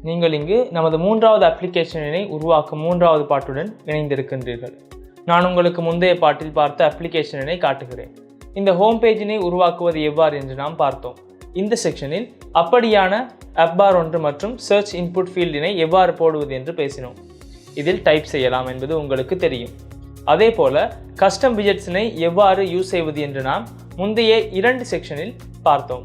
நீங்கள் இங்கு நமது மூன்றாவது அப்ளிகேஷனினை உருவாக்கும் மூன்றாவது பாட்டுடன் இணைந்திருக்கின்றீர்கள். நான் உங்களுக்கு முந்தைய பாட்டில் பார்த்த அப்ளிகேஷனினை காட்டுகிறேன். இந்த ஹோம் பேஜினை உருவாக்குவது எவ்வாறு என்று நாம் பார்த்தோம். இந்த செக்ஷனில் அப்படியான ஆப் பார் ஒன்று மற்றும் சர்ச் இன்புட் ஃபீல்டினை எவ்வாறு போடுவது என்று பேசினோம். இதில் டைப் செய்யலாம் என்பது உங்களுக்கு தெரியும். அதே போல கஸ்டம் விஜெட்ஸினை எவ்வாறு யூஸ் செய்வது என்று நாம் முந்தைய 2 செக்ஷனில் பார்த்தோம்.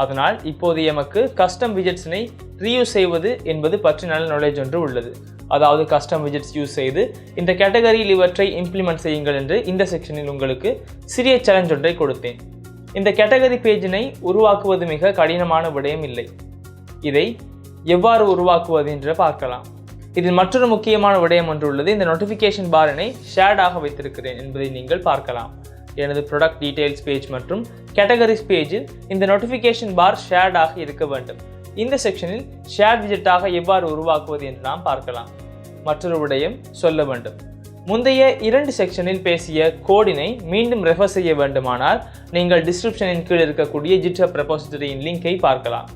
அதனால் இப்போது எமக்கு கஸ்டம் விஜெட்ஸினை ரீயூஸ் செய்வது என்பது பற்றி நல்ல நாலேஜ் ஒன்று உள்ளது. அதாவது கஸ்டம் விஜெட்ஸ் யூஸ் செய்து இந்த கேட்டகரியில் இவற்றை இம்ப்ளிமெண்ட் செய்யுங்கள் என்று இந்த செக்ஷனில் உங்களுக்கு சிறிய சேலஞ்ச் ஒன்றை கொடுத்தேன். இந்த கேட்டகரி பேஜினை உருவாக்குவது மிக கடினமான விடயம் இல்லை. இதை எவ்வாறு உருவாக்குவது என்று பார்க்கலாம். இதில் மற்றொரு முக்கியமான விடயம் ஒன்று உள்ளது. இந்த நோட்டிஃபிகேஷன் பாரினை ஷேடாக வைத்திருக்கிறேன் என்பதை நீங்கள் பார்க்கலாம். எனது ப்ராடக்ட் டீடைல்ஸ் பேஜ் மற்றும் கேட்டகரிஸ் பேஜில் இந்த நோட்டிஃபிகேஷன் பார் ஷேடாக இருக்க வேண்டும். இந்த செக்ஷனில் ஷேட் விஜெட்டாக எவ்வாறு உருவாக்குவது என்று நாம் பார்க்கலாம். மற்றொரு விடயம் சொல்ல வேண்டும். முந்தைய 2 செக்ஷனில் பேசிய கோடினை மீண்டும் ரெஃபர் செய்ய வேண்டுமானால் நீங்கள் டிஸ்கிரிப்ஷனின் கீழ் இருக்கக்கூடிய GitHub ரெபோசிட்டரியின் லிங்கை பார்க்கலாம்.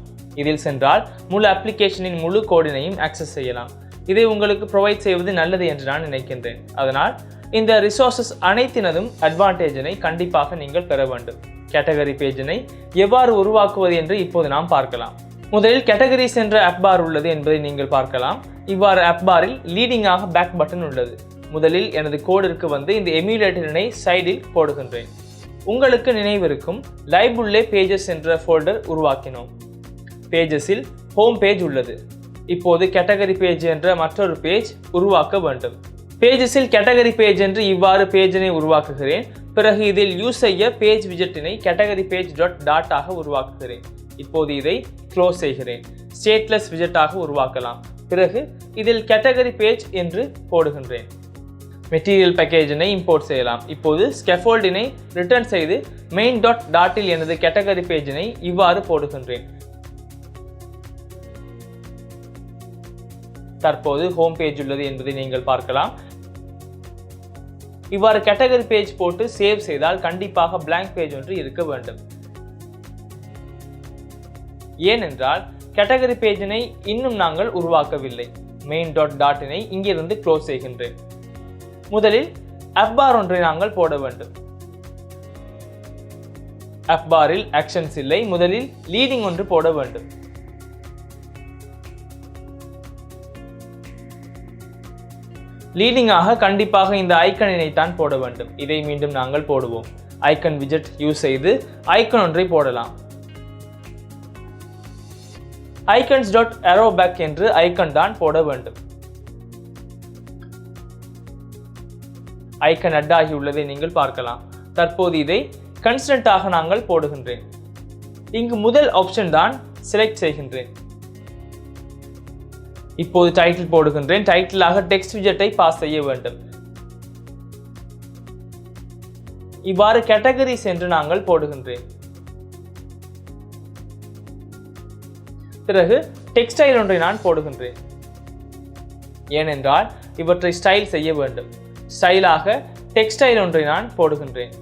இதில் சென்றால் முழு அப்ளிகேஷனின் முழு கோடினையும் ஆக்சஸ் செய்யலாம். இதை உங்களுக்கு ப்ரொவைட் செய்வது நல்லது என்று நான் நினைக்கின்றேன். அதனால் இந்த ரிசோர்சஸ் அனைத்தினதும் அட்வான்டேஜினை கண்டிப்பாக நீங்கள் பெற வேண்டும். கேட்டகரி பேஜினை எவ்வாறு உருவாக்குவது என்று இப்போது நாம் பார்க்கலாம். முதலில் கேட்டகரிஸ் என்ற ஆப் பார் உள்ளது என்பதை நீங்கள் பார்க்கலாம். இவ்வாறு ஆப் பாரில் லீடிங்காக பேக் பட்டன் உள்ளது. முதலில் எனது கோடிற்கு வந்து இந்த எமுலேட்டரினை சைடில் போடுகின்றேன். உங்களுக்கு நினைவிருக்கும் லைப்ரரி பேஜஸ் என்ற ஃபோல்டர் உருவாக்கினோம். பேஜஸில் ஹோம் பேஜ் உள்ளது. இப்போது கேட்டகரி பேஜ் என்ற மற்றொரு பேஜ் உருவாக்க வேண்டும். பேஜஸில் கேட்டகரி பேஜ் என்று இவ்வாறு பேஜினை உருவாக்குகிறேன். பிறகு இதில் யூஸ் செய்ய பேஜ் விஜெட்டினை கேட்டகரி பேஜ் டாட் ஆக உருவாக்குகிறேன். இப்போது இதை க்ளோஸ் செய்கிறேன். ஸ்டேட்லெஸ் விஜெட்டாக உருவாக்கலாம். பிறகு இதில் கேட்டகரி பேஜ் என்று போடுகின்றேன். மெட்டீரியல் பேக்கேஜினை இம்போர்ட் செய்யலாம். இப்போது ஸ்கேஃபோல்டினை ரிட்டர்ன் செய்து மெயின் டாட்டில் எனது கேட்டகரி பேஜினை இவ்வாறு போடுகின்றேன். தற்போது ஹோம் பேஜ் உள்ளது என்பதை நீங்கள் பார்க்கலாம். இவ்வாறு கேட்டகரி பேஜ் போட்டு சேவ் செய்தால் கண்டிப்பாக blank பேஜ் ஒன்று இருக்க வேண்டும். ஏனென்றால் கேட்டகரி பேஜினை இன்னும் நாங்கள் உருவாக்கவில்லை. மெயின் டாட்டினை இங்கிருந்து க்ளோஸ் செய்கின்றேன். முதலில் ஆப் பார் ஒன்றை நாங்கள் போட வேண்டும். ஆப் பாரில் ஆக்ஷன்ஸ் இல்லை. முதலில் லீடிங் ஒன்று போட வேண்டும். லீடிங்காக கண்டிப்பாக இந்த ஐக்கனினை தான் போட வேண்டும். இதை மீண்டும் நாங்கள் போடுவோம். ஐக்கன் விஜெட் யூஸ் செய்து ஐக்கன் ஒன்றை போடலாம். ஐக்கன்ஸ் டாட் arrow back என்று ஐக்கன் தான் போட வேண்டும். ஐக்கன் அட் ஆகி உள்ளதை நீங்கள் பார்க்கலாம். தற்போது இதை கன்ஸ்டன்டாக நாங்கள் போடுகின்றேன். இங்கு முதல் ஆப்ஷன் தான் செலக்ட் செய்கின்றேன். இப்போது டைட்டில் போடுகின்றேன். டைட்டிலாக டெக்ஸ்ட் விஜெட்டை பாஸ் செய்ய வேண்டும். இவ்வாறு கேட்டகரிஸ் என்று நாங்கள் போடுகின்றேன். பிறகு டெக்ஸ்ட் ஸ்டைல் ஒன்றை நான் போடுகின்றேன். ஏனென்றால் இவற்றை ஸ்டைல் செய்ய வேண்டும். ஸ்டைலாக டெக்ஸ்ட் ஸ்டைல் ஒன்றை நான் போடுகின்றேன்.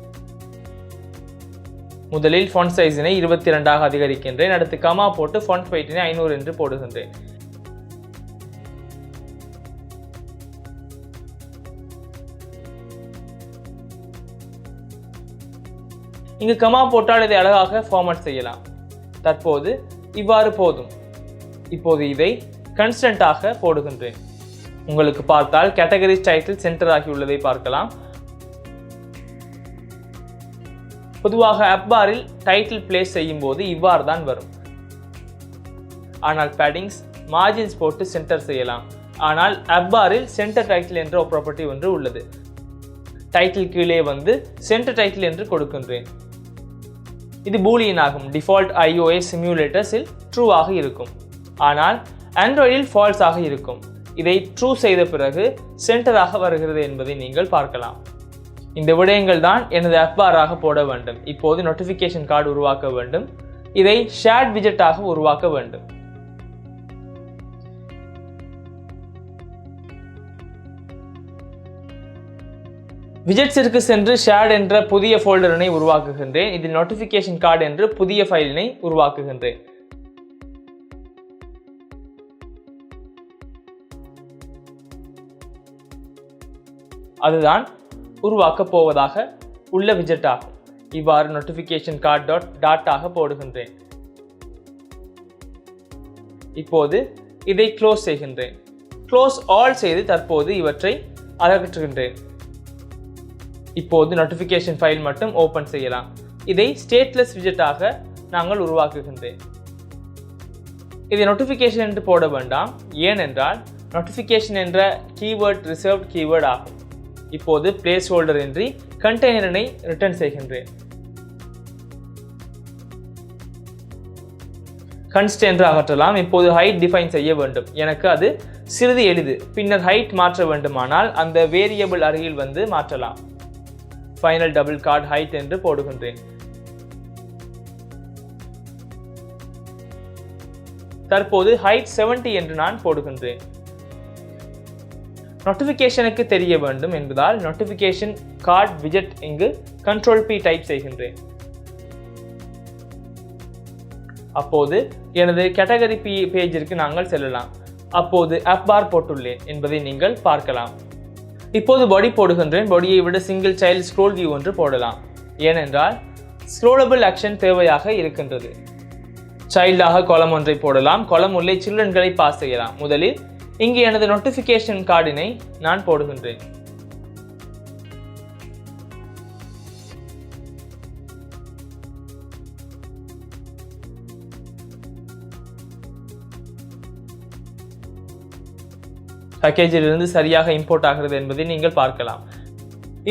முதலில் ஃபாண்ட் சைஸினை 22 அதிகரிக்கின்றேன். அடுத்து கமா போட்டு ஃபாண்ட் வெயிட்டினை 500 என்று போடுகின்றேன். இங்கு கமா போட்டால் இதை அழகாக ஃபார்மேட் செய்யலாம். தற்போது இவ்வாறு போதும். இப்போது இதை கன்ஸ்டன்டாக போடுகின்றேன். உங்களுக்கு பார்த்தால் கேட்டகரி டைட்டில் சென்டர் ஆகி உள்ளதை பார்க்கலாம். பொதுவாக ஆப் பாரில் டைட்டில் பிளேஸ் செய்யும் போது இவ்வாறு தான் வரும். ஆனால் பேடிங்ஸ் மார்ஜின்ஸ் போட்டு சென்டர் செய்யலாம். ஆனால் ஆப் பாரில் சென்டர் டைட்டில் என்ற ப்ராப்பர்ட்டி ஒன்று உள்ளது. டைட்டில் கீழே வந்து சென்டர் டைட்டில் என்று கொடுக்கின்றேன். இது பூலியன் ஆகும். டிஃபால்ட் iOS சிமுலேட்டர்ஸில் ட்ரூ ஆக இருக்கும். ஆனால் ஆண்ட்ராய்டில் ஃபால்ஸ் ஆக இருக்கும். இதை ட்ரூ செய்த பிறகு சென்டராக வருகிறது என்பதை நீங்கள் பார்க்கலாம். இந்த விடயங்கள் தான் எனது ஆப் பாராக போட வேண்டும். இப்போது நோட்டிஃபிகேஷன் கார்டு உருவாக்க வேண்டும். இதை ஷேட் விஜெட்டாக உருவாக்க வேண்டும். விஜெட்ஸிற்கு சென்று ஷேட் என்ற புதிய ஃபோல்டரினை உருவாக்குகின்றேன். இதில் நோட்டிஃபிகேஷன் கார்டு என்று புதிய ஃபைலினை உருவாக்குகின்றேன். அதுதான் உருவாக்கப் போவதாக உள்ள widget ஆகும். இவ்வாறு notification card dot ஆக போடுகின்றேன். இப்போது இதை க்ளோஸ் செய்கின்றேன். க்ளோஸ் ஆல் செய்து தற்போது இவற்றை அகற்றுகின்றேன். இப்போது நோட்டிஃபிகேஷன் ஃபைல் மட்டும் ஓப்பன் செய்யலாம். இதை ஸ்டேட்லெஸ் widget-ஆக நாங்கள் உருவாக்குகின்றேன். இதை நோட்டிஃபிகேஷன் என்று போட வேண்டாம், ஏனென்றால் நோட்டிஃபிகேஷன் என்ற கீவேர்ட் ரிசர்வ்ட் கீவேர்ட் ஆகும். இப்போது பிளேஸ் ஹோல்டர் இன்றி கண்டெய்னரை ரிட்டர்ன் செய்கின்றேன். கன்ஸ்ட் என்று அகற்றலாம். இப்போது ஹைட் டிஃபைன் செய்ய வேண்டும். எனக்கு அது சிறிது எளிது. பின்னர் ஹைட் மாற்ற வேண்டுமானால் அந்த வேரியபிள் அருகில் வந்து மாற்றலாம். ஃபைனல் டபுள் கார்ட் ஹைட் என்று போடுகின்றேன். தற்போது ஹைட் 70 என்று நான் போடுகின்றேன். நோட்டிஃபிகேஷனுக்கு தெரிய வேண்டும் என்பதால் நோட்டிஃபிகேஷன் கார்ட் widget இங்கு Ctrl P டைப் செய்கின்றேன். அப்போது எனது கேட்டகரி பேஜிற்கு நாங்கள் செல்லலாம். அப்போது ஆப் பார் போட்டுள்ளேன் என்பதை நீங்கள் பார்க்கலாம். இப்போது பாடி போடுகின்றேன். பாடியை விட சிங்கிள் சைல்ட் ஸ்க்ரோல் வியூ ஒன்று போடலாம், ஏனென்றால் ஸ்க்ரோலபிள் ஆக்ஷன் தேவையாக இருக்கின்றது. சைல்டாக காலம் ஒன்றை போடலாம். காலம் உள்ளே சில்ட்ரன்களை பாஸ் செய்யலாம். முதலில் இங்கு எனது நோட்டிஃபிகேஷன் கார்டினை நான் போடுகின்றேன். பேக்கேஜில் இருந்து சரியாக இம்போர்ட் ஆகிறது என்பதை நீங்கள் பார்க்கலாம்.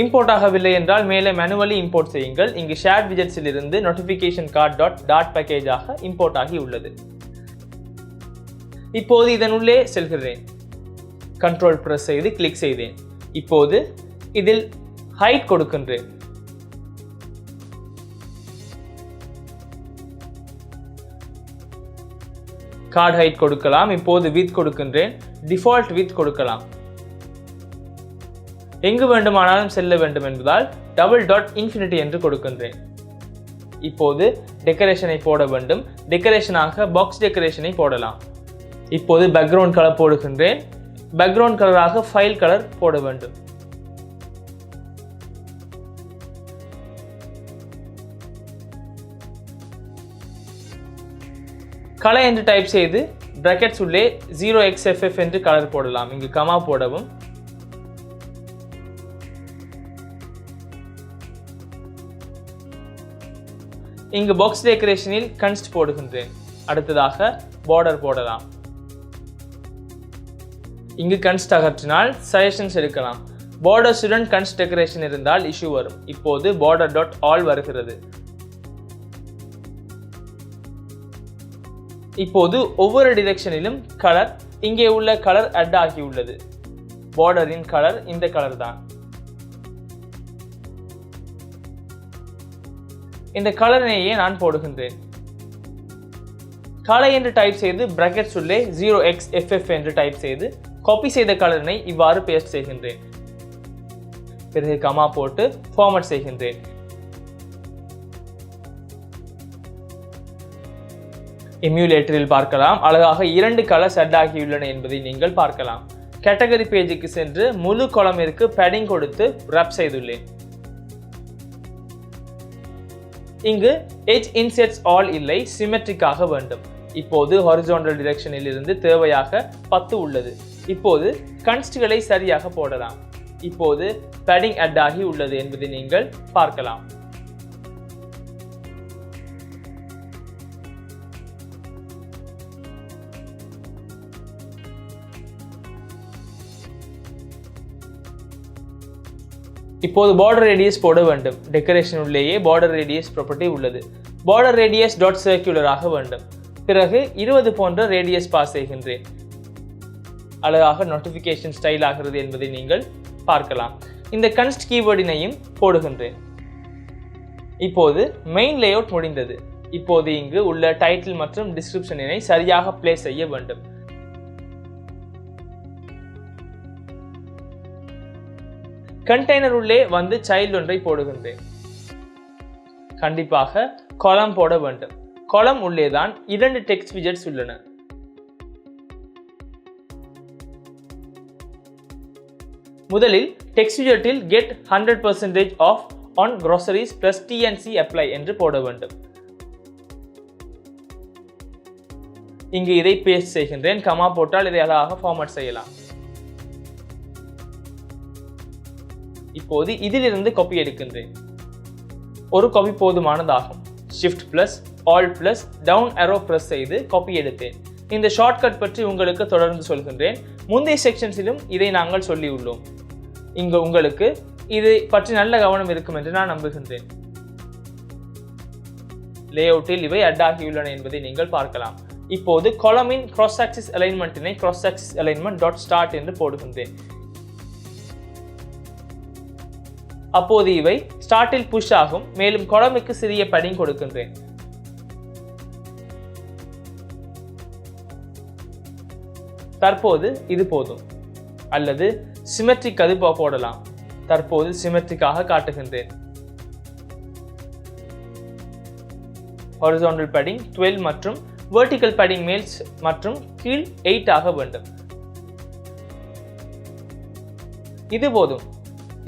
இம்போர்ட் ஆகவில்லை என்றால் மேலே மேனுவலி இம்போர்ட் செய்யுங்கள். இங்கு ஷேர்ட் widgets இருந்து நோட்டிஃபிகேஷன் கார்ட் டாட் பேக்கேஜாக இம்போர்ட் ஆகி உள்ளது. இப்போது இதனுள்ளே செல்கிறேன். கண்ட்ரோல் பிரஸ் செய்து கிளிக் செய்தேன். இப்போது இதில் ஹைட் கொடுக்கின்றேன். கார்ட் ஹைட் கொடுக்கலாம். இப்போது வித் கொடுக்கின்றேன். டிஃபால்ட் வித் கொடுக்கலாம். எங்கு வேண்டுமானாலும் செல்ல வேண்டும் என்பதால் டபுள் டாட் இன்ஃபினிட்டி என்று கொடுக்கின்றேன். இப்போது டெக்கரேஷனை போட வேண்டும். டெக்கரேஷனாக பாக்ஸ் டெக்கரேஷனை போடலாம். இப்போது பேக்ரவுண்ட் கலர் போடுகின்றேன். பேக்ரவுண்ட் கலராக ஃபைல் கலர் போட வேண்டும். கலர் என்று டைப் செய்து பிராக்கெட்ஸ் உள்ளே 0xFF என்று கலர் போடலாம். இங்கு கமா போடவும். இங்கு பாக்ஸ் டெக்கரேஷனில் கன்ஸ்ட் போடுகின்றேன். அடுத்ததாக பார்டர் போடலாம். இங்கு கன்ஸ்ட் அகற்றினால் சஜஷன்ஸ் எடுக்கலாம். பார்டர்ஸுடன் கன்ஸ்ட் டெக்கரேஷன் இருந்தால் இஷ்யூ வரும். இப்போது பார்டர் டாட் ஆல் வருகிறது. இப்போது ஒவ்வொரு டிரெக்ஷனிலும் கலர் இங்கே உள்ள கலர் அட் ஆகியுள்ளது. பார்டரின் கலர் இந்த கலர் தான். இந்த கலரினையே நான் போடுகின்றேன். கலர் என்று டைப் செய்து பிராக்கெட்ஸ் உள்ளே 0xFF என்று டைப் செய்து காப்பி செய்த கலரினை இவ்வாறு பேஸ்ட் செய்கின்றேன். பிறகு கமா போட்டு ஃபார்மட் செய்கின்றேன். எம்யூலேட்டரில் பார்க்கலாம். அழகாக 2 கலர்ஸ் அட் ஆகியுள்ளன என்பதை நீங்கள் பார்க்கலாம். கேட்டகரி பேஜுக்கு சென்று முழு காலமிற்கு பேடிங் கொடுத்து ரப் செய்துள்ளேன். இங்கு எட்ஜ் இன்செட்ஸ் ஆல் இல்லை, சிமெட்ரிக்காக வேண்டும். இப்போது ஹாரிசான்டல் டிரெக்ஷனில் இருந்து தேவையாக 10 உள்ளது. இப்போது கன்ஸ்ட்களை சரியாக போடலாம். இப்போது பேடிங் அட் ஆகி உள்ளது என்பதை நீங்கள் பார்க்கலாம். இப்போது border radius போட வேண்டும். டெக்கரேஷன் உள்ளேயே border radius ப்ராப்பர்ட்டி உள்ளது. border radius டாட் சர்க்குலர் ஆக வேண்டும். பிறகு 20 போன்ற ரேடியஸ் பாஸ் செய்கின்றேன். அழகாக நோட்டிஃபிகேஷன் ஸ்டைல் ஆகிறது என்பதை நீங்கள் பார்க்கலாம். இந்த கன்ஸ்ட் கீவேர்டினையும் போடுகின்றேன். இப்போது மெயின் லேஅவுட் முடிந்தது. இப்போது இங்கு உள்ள டைட்டில் மற்றும் டிஸ்கிரிப்ஷனினை சரியாக பிளேஸ் செய்ய வேண்டும். கண்டெய்னர் உள்ளே வந்து சைல்ட் ஒன்றை போடுகின்றேன். கண்டிப்பாக காலம் போட வேண்டும். காலம் உள்ளேதான் 2 டெக்ஸ்ட் widgets உள்ளன. முதலில் text விஜெட்டில் get 100% off on groceries plus T&C apply என்று போட வேண்டும். இங்கு இதை பேஸ்ட் செய்கின்றேன். கமா போட்டால் இதை அழகாக ஃபார்மேட் செய்யலாம். இப்போது இதிலிருந்து காப்பி எடுக்கின்றேன். ஒரு காப்பி போதுமானதாகும். Shift plus Alt plus down arrow press செய்து காப்பி எடுத்தேன். இந்த ஷார்ட்கட் பற்றி உங்களுக்கு தொடர்ந்து சொல்கின்றேன். முந்தைய செக்ஷன்ஸிலும் இதை நாங்கள் சொல்லியுள்ளோம். இங்கு உங்களுக்கு இது பற்றி நல்ல கவனம் இருக்கும் என்று நான் நம்புகின்றேன். லேஅவுட்டில் இவை அட் ஆகியுள்ளன என்பதை நீங்கள் பார்க்கலாம். இப்போது காலமின் cross axis alignmentனை cross axis alignment dot start என்று போடுகின்றேன். அப்போது இவை ஸ்டார்ட்டில் புஷ் ஆகும். மேலும் காலமுக்கு சிறிய padding கொடுக்கின்றேன். தற்போது இது போதும். அல்லது சிமெட்ரிக் அது போடலாம். தற்போது சிமெட்ரிக்காக காட்டுகின்றேன். horizontal padding 12 மற்றும் vertical padding மேல் மற்றும் கீழ் 8 ஆக வேண்டும். இது போதும்.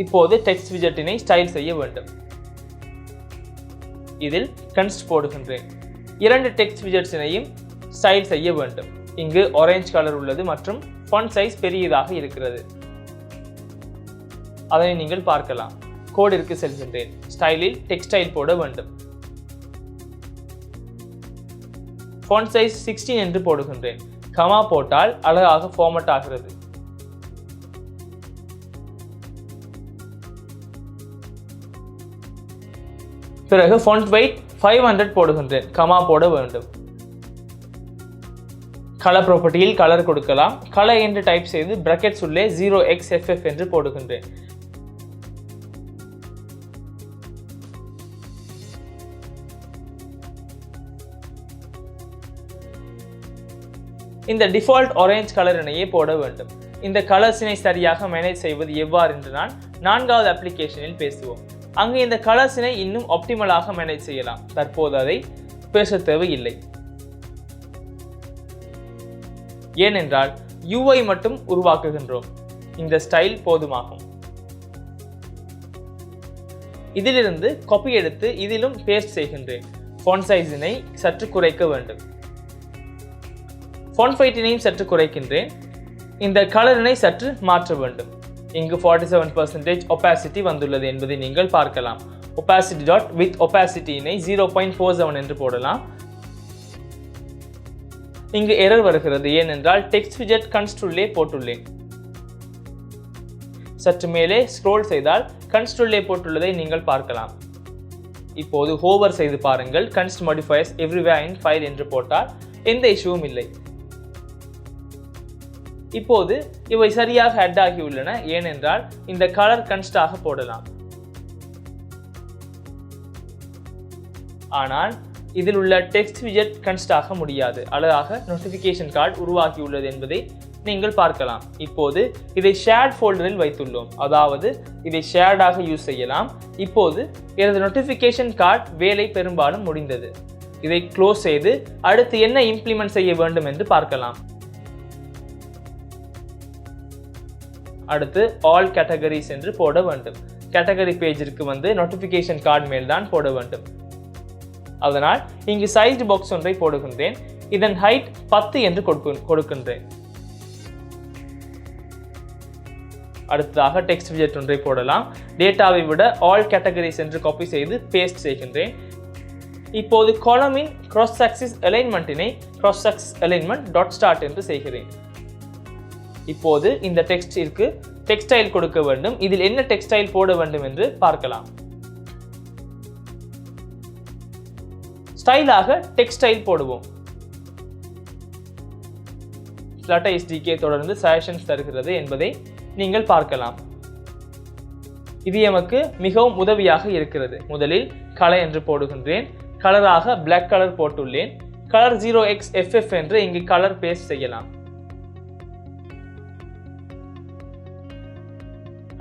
இப்போது டெக்ஸ்ட் விஜெட்டினை ஸ்டைல் செய்ய வேண்டும். இதில் கன்ஸ்ட் போடுகின்றேன். இரண்டு டெக்ஸ்ட் விஜெட்ஸினையும் ஸ்டைல் செய்ய வேண்டும். இங்கு ஆரஞ்சு கலர் உள்ளது மற்றும் ஃபாண்ட் சைஸ் பெரியதாக இருக்கிறது. அதனை நீங்கள் பார்க்கலாம். கோடிற்கு செல்கின்றேன். ஸ்டைலில் டெக்ஸ்டைல் போட வேண்டும். ஃபாண்ட் சைஸ் 16 என்று போடுகின்றேன். கமா போட்டால் அழகாக ஃபார்மட் ஆகிறது. பிறகு ஃபாண்ட் weight 500 போடுகின்றேன். கமா போட வேண்டும். கலர் ப்ராப்பர்ட்டியில் கலர் கொடுக்கலாம். கலர் என்று டைப் செய்து பிராக்கெட்ஸ் உள்ளே 0xFF என்று போடுகின்றேன். இந்த டிஃபால்ட் ஆரஞ்சு கலரினையே போட வேண்டும். இந்த கலர்ஸினை சரியாக மேனேஜ் செய்வது எவ்வாறு என்று நான் 4வது அப்ளிகேஷனில் பேசுவோம். அங்கு இந்த கலர்ஸினை இன்னும் ஆப்டிமலாக மேனேஜ் செய்யலாம். தற்போது அதை பேச தேவையில்லை. ஏனென்றால் UI மட்டும் உருவாக்குகின்றோம். இந்த ஸ்டைல் போதுமாகும். இதிலிருந்து காப்பி எடுத்து இதிலும் பேஸ்ட் செய்கின்றேன். ஃபாண்ட் சைஸினை சற்று குறைக்க வேண்டும். ஃபாண்ட் weight-னையும் சற்று குறைக்கின்றேன். இந்த கலரினை சற்று மாற்ற வேண்டும். இங்கு 47% opacity வந்துள்ளது என்பதை நீங்கள் பார்க்கலாம். opacity dot with opacity-னை 0.47 என்று போடலாம். இங்கு எரர் வருகிறது. ஏனென்றால் டெக்ஸ்ட் விஜெட் கன்ஸ்ட் உள்ளே போட்டுள்ளேன். சற்று மேலே ஸ்க்ரோல் செய்தால் கன்ஸ்ட் உள்ளே போட்டுள்ளதை நீங்கள் பார்க்கலாம். இப்போது ஹோவர் செய்து பாருங்கள். Const modifiers everywhere in file என்று போட்டால் எந்த இஷ்யூவும் இல்லை. இப்போது இவை சரியாக ஆட் ஆகியுள்ளன. ஏனென்றால் இந்த கலர் கன்ஸ்டாக போடலாம். ஆனால் இதில் உள்ள டெக்ஸ்ட் விஜெட் கன்ஸ்டாக முடியாது. அழகாக நோட்டிஃபிகேஷன் கார்டு உருவாக்கியுள்ளது என்பதை நீங்கள் பார்க்கலாம். இப்போது இதை ஷேர்ட் ஃபோல்டரில் வைத்துள்ளோம். அதாவது இதை ஷேர்டாக யூஸ் செய்யலாம். இப்போது எனது நோட்டிஃபிகேஷன் கார்டு வேலை பெரும்பாலும் முடிந்தது. இதை க்ளோஸ் செய்து அடுத்து என்ன இம்ப்ளிமெண்ட் செய்ய வேண்டும் என்று பார்க்கலாம். அடுத்து ஆல் கேட்டகரிஸ் என்று போட வேண்டும். கேட்டகரி பேஜிற்கு வந்து நோட்டிஃபிகேஷன் கார்டு மேல் தான் போட வேண்டும். அதனால் இங்கு சைஸ்டு பாக்ஸ் ஒன்றை போடுகின்றேன். இதன் ஹைட் 10 என்று கொடுக்கின்றேன். அடுத்ததாக டெக்ஸ்ட் விஜெட் ஒன்றை போடலாம். டேட்டாவை விட ஆல் கேட்டகரிஸ் என்று காப்பி செய்து பேஸ்ட் செய்கின்றேன். இப்போது காலமின் cross axis alignment-னை cross axis alignment dot start என்று செய்கிறேன். இப்போது இந்த டெக்ஸ்டிற்கு டெக்ஸ்டைல் கொடுக்க வேண்டும். இதில் என்ன டெக்ஸ்டைல் போட வேண்டும் என்று பார்க்கலாம். ஸ்டைலாக டெக்ஸ்டைல் போடுவோம். Flutter SDK தொடர்ந்து சஜஷன்ஸ் தருகிறது என்பதை நீங்கள் பார்க்கலாம். இது எமக்கு மிகவும் உதவியாக இருக்கிறது. முதலில் கலர் என்று போடுகின்றேன். கலராக பிளாக் கலர் போட்டுள்ளேன். கலர் 0xFF என்று இங்கு கலர் பேஸ்ட் செய்யலாம்.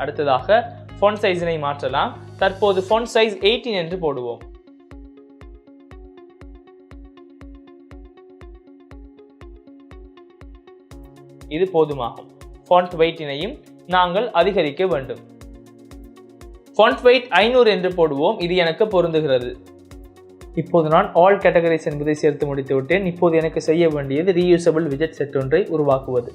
அடுத்ததாக font size-னை மாற்றலாம். தற்போது font size 18 என்று போடுவோம். இது போதுமாகும். font weight-னையும் நாங்கள் அதிகரிக்க வேண்டும். font weight 500 என்று போடுவோம். இது எனக்கு பொருந்துகிறது. இப்போது நான் all categories என்பதை சேர்த்து முடித்து விட்டேன். இப்போது எனக்கு செய்ய வேண்டியது reusable widget set ஒன்றை உருவாக்குவது.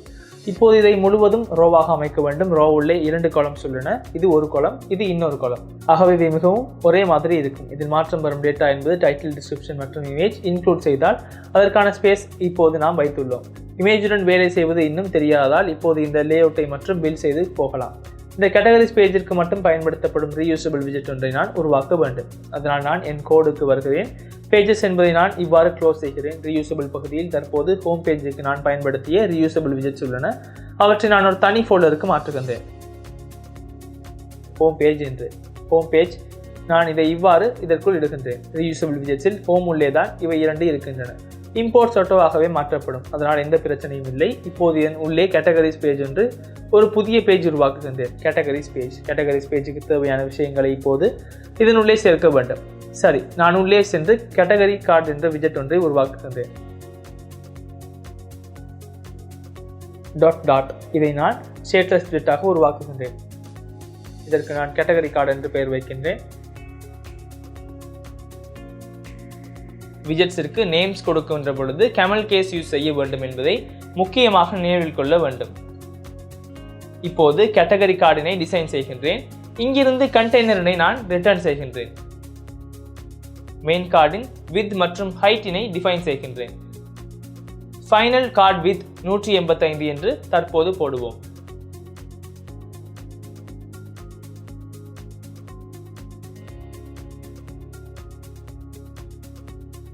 இப்போது இதை முழுவதும் ரோவாக அமைக்க வேண்டும். ரோ உள்ளே 2 காலம்ஸ் உள்ளன. இது ஒரு காலம், இது இன்னொரு காலம். ஆகவே இவை மிகவும் ஒரே மாதிரி இருக்கும். இதில் மாற்றம் வரும் டேட்டா என்பது டைட்டில், டிஸ்கிரிப்ஷன் மற்றும் இமேஜ் இன்க்ளூட் செய்தால் அதற்கான ஸ்பேஸ் இப்போது நாம் வைத்துள்ளோம். இமேஜுடன் வேலை செய்வது இன்னும் தெரியாததால் இப்போது இந்த லேஅவுட்டை மற்றும் பில்ட் செய்து போகலாம். இந்த கேட்டகரிஸ் பேஜிற்கு மட்டும் பயன்படுத்தப்படும் reusable widget ஒன்றை நான் உருவாக்க வேண்டும். அதனால் நான் என் கோடுக்கு வருகிறேன். பேஜஸ் என்பதை நான் இவ்வாறு க்ளோஸ் செய்கிறேன். reusable பகுதியில் தற்போது ஹோம் பேஜுக்கு நான் பயன்படுத்திய reusable widgets உள்ளன. அவற்றை நான் ஒரு தனி ஃபோல்டருக்கு மாற்றுகின்றேன். ஹோம் பேஜ் என்று ஹோம் பேஜ் நான் இதை இவ்வாறு இதற்குள் இடுகின்றேன். reusable widgetsல் ஹோம் உள்ளே தான் இவை 2 இருக்கின்றன. இம்போர்ட் ஆட்டோவாகவே மாற்றப்படும். அதனால் எந்த பிரச்சனையும் இல்லை. இப்போது என் உள்ளே கேட்டகரிஸ் பேஜ் என்று ஒரு புதிய பேஜ் உருவாக்குகின்றேன். கேட்டகரிஸ் பேஜுக்கு தேவையான விஷயங்களை இப்போது இதனுள்ளே சேர்க்க வேண்டும். சரி, நான் உள்ளே சென்று கேட்டகரி கார்டு என்ற விஜெட் ஒன்றை உருவாக்குகின்றேன். டாட் இதை நான் ஸ்டேட்டஸ் விஜெட்டாக உருவாக்குகின்றேன். இதற்கு நான் கேட்டகரி கார்டு என்று பெயர் வைக்கின்றேன். விஜெட்ஸிற்கு நேம்ஸ் கொடுக்கின்ற பொழுது camel case யூஸ் செய்ய வேண்டும் என்பதை முக்கியமாக நினைவில் கொள்ள வேண்டும். இப்போது கேட்டகரி கார்டினை டிசைன் செய்கின்றேன். இங்கிருந்து கண்டெய்னரினை நான் ரிட்டர்ன் செய்கின்றேன். மெயின் கார்டின் width மற்றும் ஹைட்டினை டிஃபைன் செய்கின்றேன். ஃபைனல் கார்டு width 185 என்று தற்போது போடுவோம்.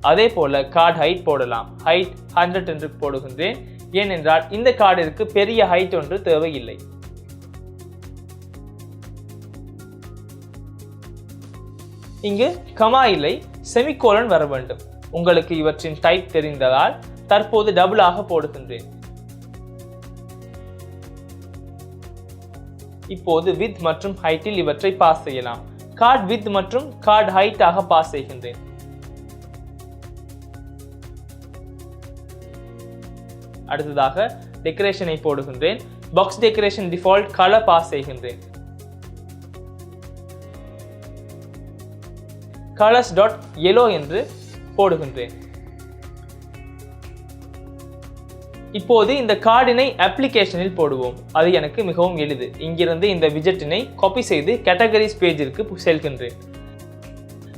அதே போல கார்டு ஹைட் போடலாம். ஹைட் 100 என்று போடுகின்றேன். ஏனென்றால் இந்த கார்டிற்கு பெரிய ஹைட் ஒன்று தேவையில்லை. இங்கு கமா இல்லை, செமிகோலன் வர வேண்டும். உங்களுக்கு இவற்றின் டைப் தெரிந்ததால் தற்போது டபுளாக போடுகின்றேன். இப்போது width மற்றும் ஹைட்டில் இவற்றை பாஸ் செய்யலாம். கார்டு width மற்றும் கார்டு ஹைட் ஆக பாஸ் செய்கின்றேன். அடுத்ததாக டெக்கரேஷனை போடுகின்றேன். Box decoration default colour pass செய்கின்றேன். கலர்ஸ் டாட் yellow என்று போடுகின்றேன். இப்போது இந்த கார்டினை அப்ளிகேஷனில் போடுவோம். அது எனக்கு மிகவும் எளிது. இங்கிருந்து இந்த விஜெட்டினை காப்பி செய்து கேட்டகரிஸ் பேஜிற்கு செல்கின்றேன்.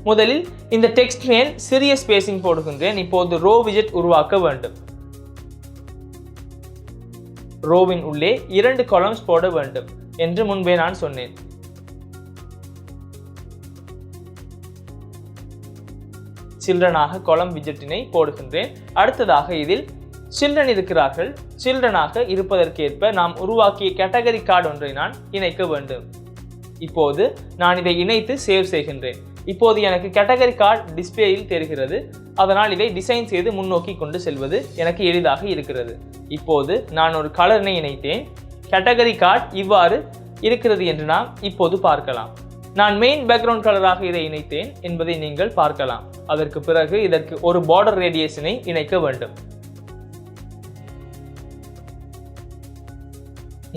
முதலில் இந்த டெக்ஸ்ட் மேல் சிறிய ஸ்பேசிங் போடுகின்றேன். இப்போது ரோ விஜெட் உருவாக்க வேண்டும். ரோவின் உள்ளே 2 காலம்ஸ் போட வேண்டும் என்று முன்பே நான் சொன்னேன். சில்ட்ரனாக காலம் விஜெட்டினை போடுகின்றேன். அடுத்ததாக இதில் சில்ட்ரன் இருக்கிறார்கள். சில்ட்ரனாக இருப்பதற்கேற்ப நாம் உருவாக்கிய கேட்டகரி கார்டு ஒன்றை நான் இணைக்க வேண்டும். இப்போது நான் இதை இணைத்து சேவ் செய்கின்றேன். இப்போது எனக்கு கேட்டகரி கார்டு டிஸ்பிளேயில் தெரிகிறது. அதனால் இதை டிசைன் செய்து முன்னோக்கி கொண்டு செல்வது எனக்கு எளிதாக இருக்கிறது. இப்போது நான் ஒரு கலரினை இணைத்தேன். கேட்டகரி கார்டு இவ்வாறு இருக்கிறது என்று நாம் இப்போது பார்க்கலாம். நான் மெயின் பேக்ரவுண்ட் கலராக இதை இணைத்தேன் என்பதை நீங்கள் பார்க்கலாம். அதற்கு பிறகு இதற்கு ஒரு பார்டர் ரேடியஸினை இணைக்க வேண்டும்.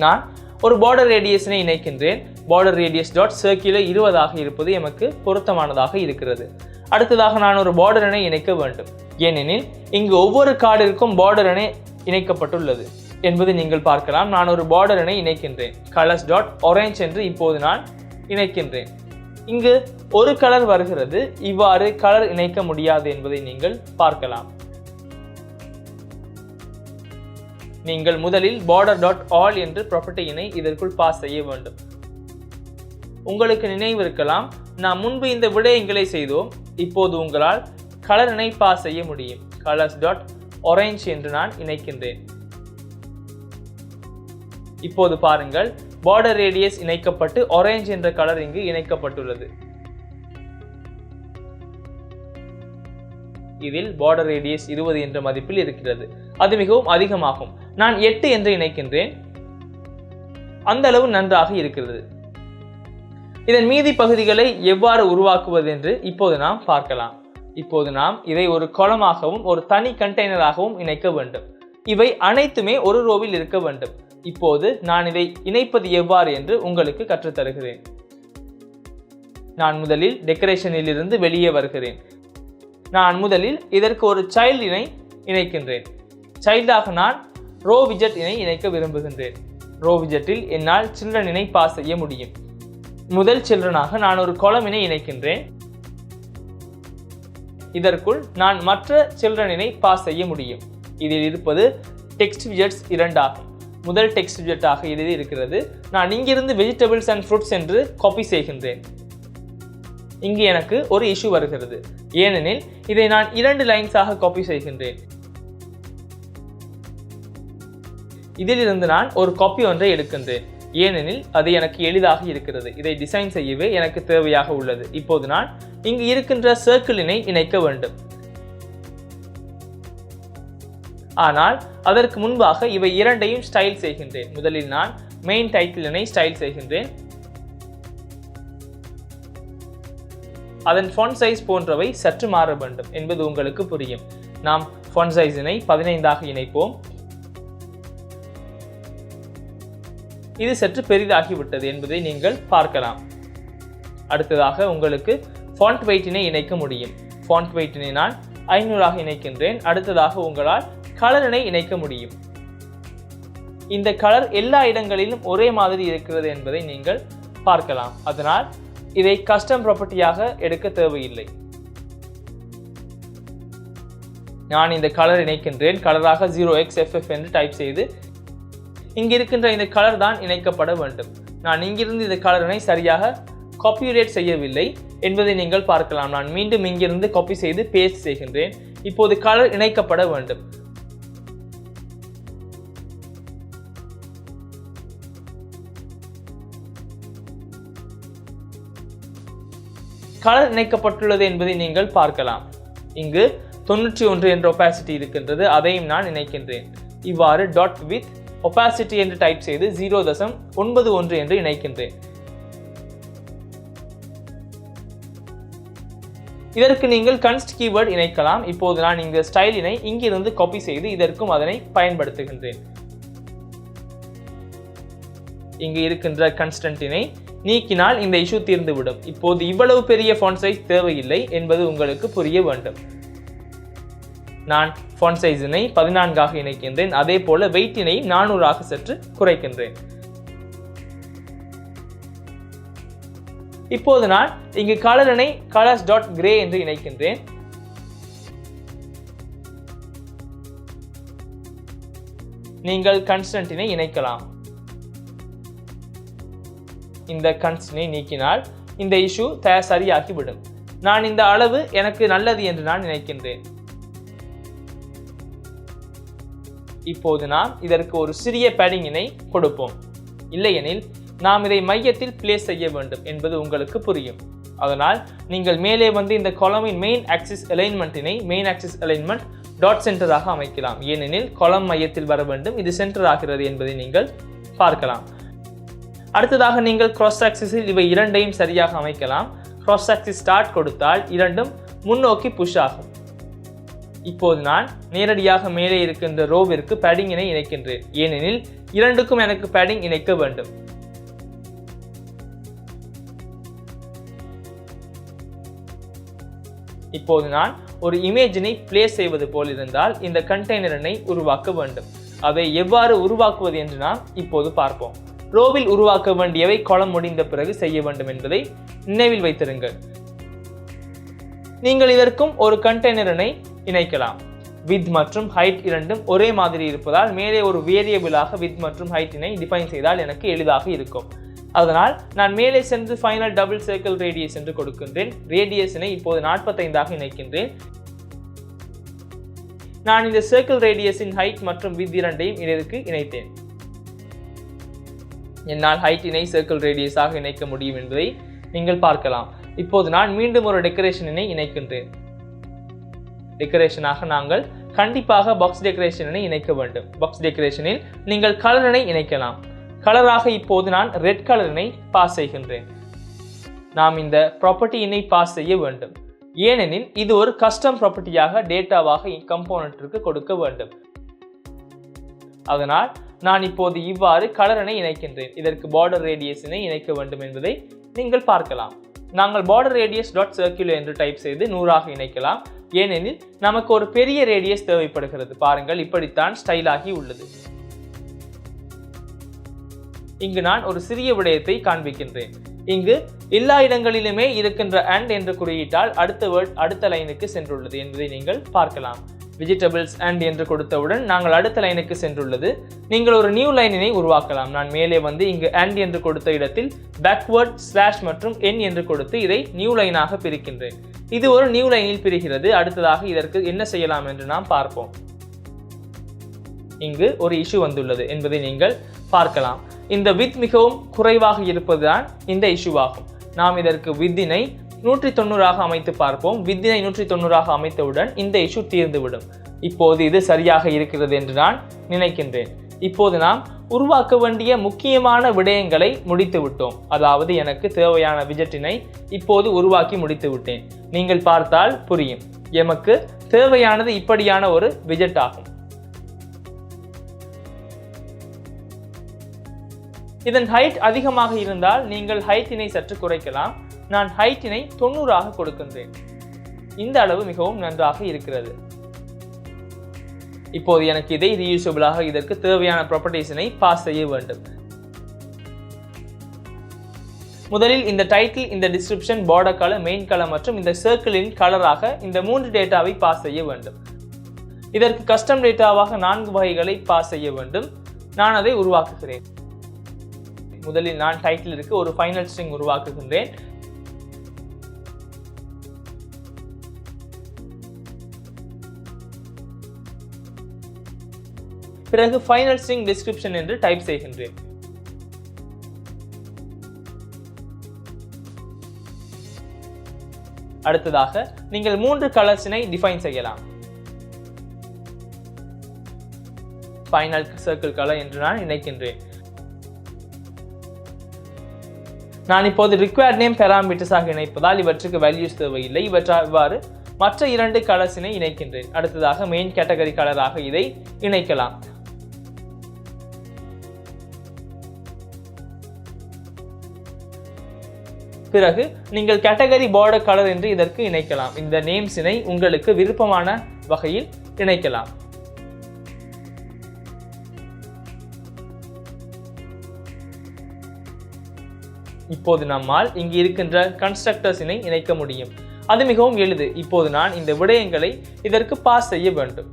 நான் ஒரு பார்டர் ரேடியஸினை இணைக்கின்றேன். பார்டர் ரேடியஸ் டாட் சர்க்கியூலர் 20 ஆக இருப்பது எமக்கு பொருத்தமானதாக இருக்கிறது. அடுத்ததாக நான் ஒரு பார்டரினை இணைக்க வேண்டும். ஏனெனில் இங்கு ஒவ்வொரு கார்டிற்கும் பார்டரினை இணைக்கப்பட்டுள்ளது என்பதை நீங்கள் பார்க்கலாம். நான் ஒரு பார்டரினை இணைக்கின்றேன். கலர்ஸ் டாட் ஆரஞ்ச் என்று இப்போது நான் இணைக்கின்றேன். இங்கு ஒரு கலர் வருகிறது. இவ்வாறு கலர் இணைக்க முடியாது என்பதை நீங்கள் பார்க்கலாம். நீங்கள் முதலில் பார்டர் டாட் ஆல் என்று ப்ராப்பர்ட்டியினை இதற்குள் பாஸ் செய்ய வேண்டும். உங்களுக்கு நினைவிருக்கலாம், நாம் முன்பு இந்த விடயங்களை செய்தோம். இப்போது உங்களால் கலரினை பாஸ் செய்ய முடியும். கலர்ஸ் டாட் ஆரஞ்ச் என்று நான் இணைக்கின்றேன். இப்போது பாருங்கள், பார்டர் ரேடியஸ் இணைக்கப்பட்டு ஆரஞ்சு என்ற கலர் இங்கு இணைக்கப்பட்டுள்ளது. இதில் பார்டர் ரேடியஸ் 20 என்ற மதிப்பில் இருக்கிறது. அது மிகவும் அதிகமாகும். நான் 8 என்று இணைக்கின்றேன். அந்த அளவு நன்றாக இருக்கிறது. இதன் மீதி பகுதிகளை எவ்வாறு உருவாக்குவது என்று இப்போது நாம் பார்க்கலாம். இப்போது நாம் இதை ஒரு காலமாகவும் ஒரு தனி கண்டெய்னராகவும் இணைக்க வேண்டும். இவை அனைத்துமே ஒரு ரோவில் இருக்க வேண்டும். இப்போது நான் இதை இணைப்பது எவ்வாறு என்று உங்களுக்கு கற்றுத்தருகிறேன். நான் முதலில் டெக்கரேஷனில் இருந்து வெளியே வருகிறேன். நான் முதலில் இதற்கு ஒரு சைல்ட் இணை இணைக்கின்றேன். சைல்டாக நான் ரோ விஜெட் இணை இணைக்க விரும்புகின்றேன். ரோ விஜெட்டில் என்னால் சில்ட்ரன் இணை பாஸ் செய்ய முடியும். முதல் சில்ட்ரனாக நான் ஒரு காலம் இணை இணைக்கின்றேன். இதற்குள் நான் மற்ற சில்ட்ரன் இணை பாஸ் செய்ய முடியும். இதில் இருப்பது டெக்ஸ்ட் விஜெட்ஸ் 2 ஆகும். முதல் டெக்ஸ்ட் விஜெட்டாக இது இருக்கிறது. நான் இங்கிருந்து வெஜிடபிள்ஸ் அண்ட் ஃப்ரூட்ஸ் என்று காப்பி செய்கின்றேன். இங்கு எனக்கு ஒரு இஷ்யூ வருகிறது, ஏனெனில் இதை நான் 2 லைன்ஸாக காப்பி செய்கின்றேன். இதிலிருந்து நான் ஒரு காப்பி ஒன்றை எடுக்கின்றேன், ஏனெனில் அது எனக்கு எளிதாக இருக்கிறது. இதை டிசைன் செய்யவே எனக்கு தேவையாக உள்ளது. இப்போது நான் இங்கு இருக்கின்ற சர்க்கிளினை இணைக்க வேண்டும். ஆனால் அதற்கு முன்பாக இவை இரண்டையும் ஸ்டைல் செய்கின்றேன். முதலில் நான் மெயின் டைட்டிலினை ஸ்டைல் செய்கின்றேன். அதன் ஃபாண்ட் சைஸ் போன்றவை சற்று மாற வேண்டும் என்பது உங்களுக்கு புரியும். நாம் ஃபாண்ட் சைஸினை 15ஆக இணைப்போம். இது சற்று பெரிதாகிவிட்டது என்பதை நீங்கள் பார்க்கலாம். அடுத்ததாக உங்களுக்கு ஃபாண்ட் வெயிட்டினை இணைக்க முடியும். ஃபாண்ட் வெயிட்டினை நான் 500ஆக இணைக்கின்றேன். அடுத்ததாக உங்களால் கலரினை இணைக்க முடியும். இந்த கலர் எல்லா இடங்களிலும் ஒரே மாதிரி இருக்கிறது என்பதை நீங்கள் பார்க்கலாம். அதனால் இதை கஸ்டம் ப்ராப்பர்ட்டியாக எடுக்க தேவையில்லை. நான் இந்த கலர் இணைக்கின்றேன். கலராக 0xFF என்று டைப் செய்து இங்கு இருக்கின்ற இந்த கலர் தான் இணைக்கப்பட வேண்டும். நான் இங்கிருந்து இந்த கலரினை சரியாக காப்பிரேட் செய்யவில்லை என்பதை நீங்கள் பார்க்கலாம். நான் மீண்டும் இங்கிருந்து காப்பி செய்து பேஸ்ட் செய்கின்றேன். இப்போது கலர் இணைக்கப்பட வேண்டும். கலர் இணைக்கப்பட்டுள்ளது என்பதை நீங்கள் பார்க்கலாம். இங்கு 91 என்ற ஒபாசிட்டி இருக்கின்றது, அதையும் நான் இணைக்கின்றேன். இவ்வாறு டாட் வித் ஒபாசிட்டி என்று டைப் செய்து 0.91 என்று இணைக்கின்றேன். இதற்கு நீங்கள் கன்ஸ்ட் கீவேர்ட் இணைக்கலாம். இப்போது நான் இந்த ஸ்டைலினை இங்கிருந்து காப்பி செய்து இதற்கும் அதனை பயன்படுத்துகின்றேன். இங்கு இருக்கின்ற கன்ஸ்டன்டினை நீக்கினால் இந்த இஷ்யூ தீர்ந்துவிடும். இப்போது இவ்வளவு பெரிய ஃபாண்ட் சைஸ் தேவையில்லை என்பது உங்களுக்கு புரிய வேண்டும். நான் ஃபாண்ட் சைஸினை 14ஆக இணைக்கின்றேன். அதே போல வெயிட்டினை 400ஆக சற்று குறைக்கின்றேன். இப்போது நான் இங்கு கலரினை colors.gray என்று இணைக்கின்றேன். நீங்கள் கன்ஸ்டன்டினை இணைக்கலாம். இந்த கன்ஸ்டன்டை நீக்கினால் இந்த இஷ்யூ சரியாகிவிடும். நான் இந்த அளவு எனக்கு நல்லது என்று நான் நினைக்கின்றேன். இப்போது நாம் இதற்கு ஒரு சிறிய பேடிங்கினை கொடுப்போம். இல்லையெனில் நாம் இதை மையத்தில் பிளேஸ் செய்ய வேண்டும் என்பது உங்களுக்கு புரியும். அதனால் நீங்கள் மேலே வந்து இந்த காலமின் மெயின் ஆக்சிஸ் அலைன்மெண்ட்டினை மெயின் ஆக்சிஸ் அலைன்மெண்ட் டாட் சென்டராக அமைக்கலாம். ஏனெனில் காலம் மையத்தில் வர வேண்டும், இது சென்டர் ஆகிறது என்பதை நீங்கள் பார்க்கலாம். அடுத்ததாக நீங்கள் கிராஸ் ஆக்சிஸில் இவை இரண்டையும் சரியாக அமைக்கலாம். கிராஸ் ஆக்சிஸ் ஸ்டார்ட் கொடுத்தால் இரண்டும் முன்னோக்கி புஷ் ஆகும். இப்போது நான் நேரடியாக மேலே இருக்கின்ற ரோவிற்கு பேடிங்கினை இணைக்கின்றேன், ஏனெனில் இரண்டுக்கும் எனக்கு பேடிங் இணைக்க வேண்டும். இப்போது நான் ஒரு இமேஜினை பிளேஸ் செய்வது போல் இருந்தால் இந்த கண்டெய்னரினை உருவாக்க வேண்டும். அதை எவ்வாறு உருவாக்குவது என்று நாம் இப்போது பார்ப்போம். ரோவில் உருவாக்க வேண்டியவை காலம் முடிந்த பிறகு செய்ய வேண்டும் என்பதை நினைவில் வைத்திருங்கள். நீங்கள் இதற்கும் ஒரு கண்டெய்னரினை இணைக்கலாம். வித் மற்றும் ஹைட் இரண்டும் ஒரே மாதிரி இருப்பதால் மேலே ஒரு வேரியபிளாக வித் மற்றும் ஹைட்டினை டிஃபைன் செய்தால் எனக்கு எளிதாக இருக்கும். அதனால் நான் மேலே சென்று ஃபைனல் டபுள் சர்க்கிள் ரேடியஸ் என்று கொடுக்கின்றேன். ரேடியஸினை இப்போது 45ஆக இணைக்கின்றேன். நான் இந்த சர்க்கிள் ரேடியஸின் ஹைட் மற்றும் வித் இரண்டையும் இதற்கு இணைத்தேன். என்னால் ஹைட்டினை சர்க்கிள் ரேடியஸாக இணைக்க முடியும் என்பதை நீங்கள் பார்க்கலாம். இப்போது நான் மீண்டும் ஒரு டெக்கரேஷனினை இணைக்கின்றேன். டெக்கரேஷனாக நாங்கள் கண்டிப்பாக பாக்ஸ் டெக்கரேஷனை இணைக்க வேண்டும். பாக்ஸ் டெக்கரேஷனில் நீங்கள் கலரினை இணைக்கலாம். கலராக இப்போது நான் ரெட் கலரினை பாஸ் செய்கின்றேன். நாம் இந்த ப்ராப்பர்ட்டியினை பாஸ் செய்ய வேண்டும், ஏனெனில் இது ஒரு கஸ்டம் ப்ராப்பர்ட்டியாக டேட்டாவாக கம்போனன்ட்டிற்கு கொடுக்க வேண்டும். அதனால் நான் இப்போது இவ்வாறு கலரினை இணைக்கின்றேன். இதற்கு border radiusனை இணைக்க வேண்டும் என்பதை நீங்கள் பார்க்கலாம். நாங்கள் border radius dot circular என்று டைப் செய்து 100 இணைக்கலாம். ஏனெனில் நமக்கு ஒரு பெரிய ரேடியஸ் தேவைப்படுகிறது. பாருங்கள், இப்படித்தான் ஸ்டைல் ஆகி உள்ளது. இங்கு நான் ஒரு சிறிய விடயத்தை காண்பிக்கின்றேன். இங்கு எல்லா இடங்களிலுமே இருக்கின்ற and என்று குறியிட்டால் அடுத்த லைனுக்கு சென்றுள்ளது என்பதை நீங்கள் பார்க்கலாம். vegetables and என்று கொடுத்தவுடன் நாங்கள் அடுத்த லைனுக்கு சென்றுள்ளது. நீங்கள் ஒரு நியூ லைனினை உருவாக்கலாம். நான் மேலே வந்து இங்கு and என்று கொடுத்த இடத்தில் backward slash மற்றும் n என்று கொடுத்து இதை நியூ லைனாக பிரிக்கின்றேன். இது ஒரு நியூ லைனில் பிரிகிறது. அடுத்ததாக இதற்கு என்ன செய்யலாம் என்று நாம் பார்ப்போம். இங்கு ஒரு இஷ்யூ வந்துள்ளது என்பதை நீங்கள் பார்க்கலாம். இந்த width மிகவும் குறைவாக இருப்பதுதான் இந்த இஷ்யூ ஆகும். நாம் இதற்கு width-னை 190 அமைத்து பார்ப்போம். width-னை 190 அமைத்தவுடன் இந்த இஷ்யூ தீர்ந்துவிடும். இப்போது இது சரியாக இருக்கிறது என்று நான் நினைக்கின்றேன். இப்போது நாம் உருவாக்க வேண்டிய முக்கியமான விடயங்களை முடித்து விட்டோம். அதாவது எனக்கு தேவையான widget-னை இப்போது உருவாக்கி முடித்து விட்டேன். நீங்கள் பார்த்தால் புரியும். எமக்கு தேவையானது இப்படியான ஒரு widget ஆகும். இதன் ஹைட் அதிகமாக இருந்தால் நீங்கள் ஹைட்டினை சற்று குறைக்கலாம். நான் ஹைட்டினை 90 கொடுக்கின்றேன். இந்த அளவு மிகவும் நன்றாக இருக்கிறது. இப்போது எனக்கு இதை ரீயூசபிளாக இதற்கு தேவையான ப்ராப்பர்ட்டிஸினை பாஸ் செய்ய வேண்டும். முதலில் இந்த டைட்டில், இந்த description, border colour, main colour மற்றும் இந்த சர்க்கிளின் கலராக இந்த 3 டேட்டாவை பாஸ் செய்ய வேண்டும். இதற்கு கஸ்டம் டேட்டாவாக 4 வகைகளை பாஸ் செய்ய வேண்டும். நான் அதை உருவாக்குகிறேன். முதலில் நான் டைட்டிலுக்கு ஒரு ஃபைனல் ஸ்ட்ரிங் உருவாக்குகின்றேன். பிறகு ஃபைனல் ஸ்ட்ரிங் டிஸ்கிரிப்ஷன் என்று டைப் செய்கின்றேன். அடுத்ததாக நீங்கள் 3 கலர்ஸினை டிஃபைன் செய்யலாம். ஃபைனல் சர்க்கிள் கலர் என்று நான் இணைக்கின்றேன். நான் இப்போது required name parameters ஆக இணைப்பதால் இவற்றுக்கு வேல்யூஸ் தேவையில்லை. இவ்வாறு மற்ற 2 கலர்ஸினை இணைக்கின்றேன். அடுத்ததாக மெயின் கேட்டகரி கலராக இதை இணைக்கலாம். பிறகு நீங்கள் கேட்டகரி border கலர் என்று இதற்கு இணைக்கலாம். இந்த நேம்ஸினை உங்களுக்கு விருப்பமான வகையில் இணைக்கலாம். இப்போது நம்மால் இங்கு இருக்கின்ற கன்ஸ்ட்ரக்டர்ஸினை இணைக்க முடியும். அது மிகவும் எளிது. இப்போது நான் இந்த விடயங்களை இதற்கு பாஸ் செய்ய வேண்டும்.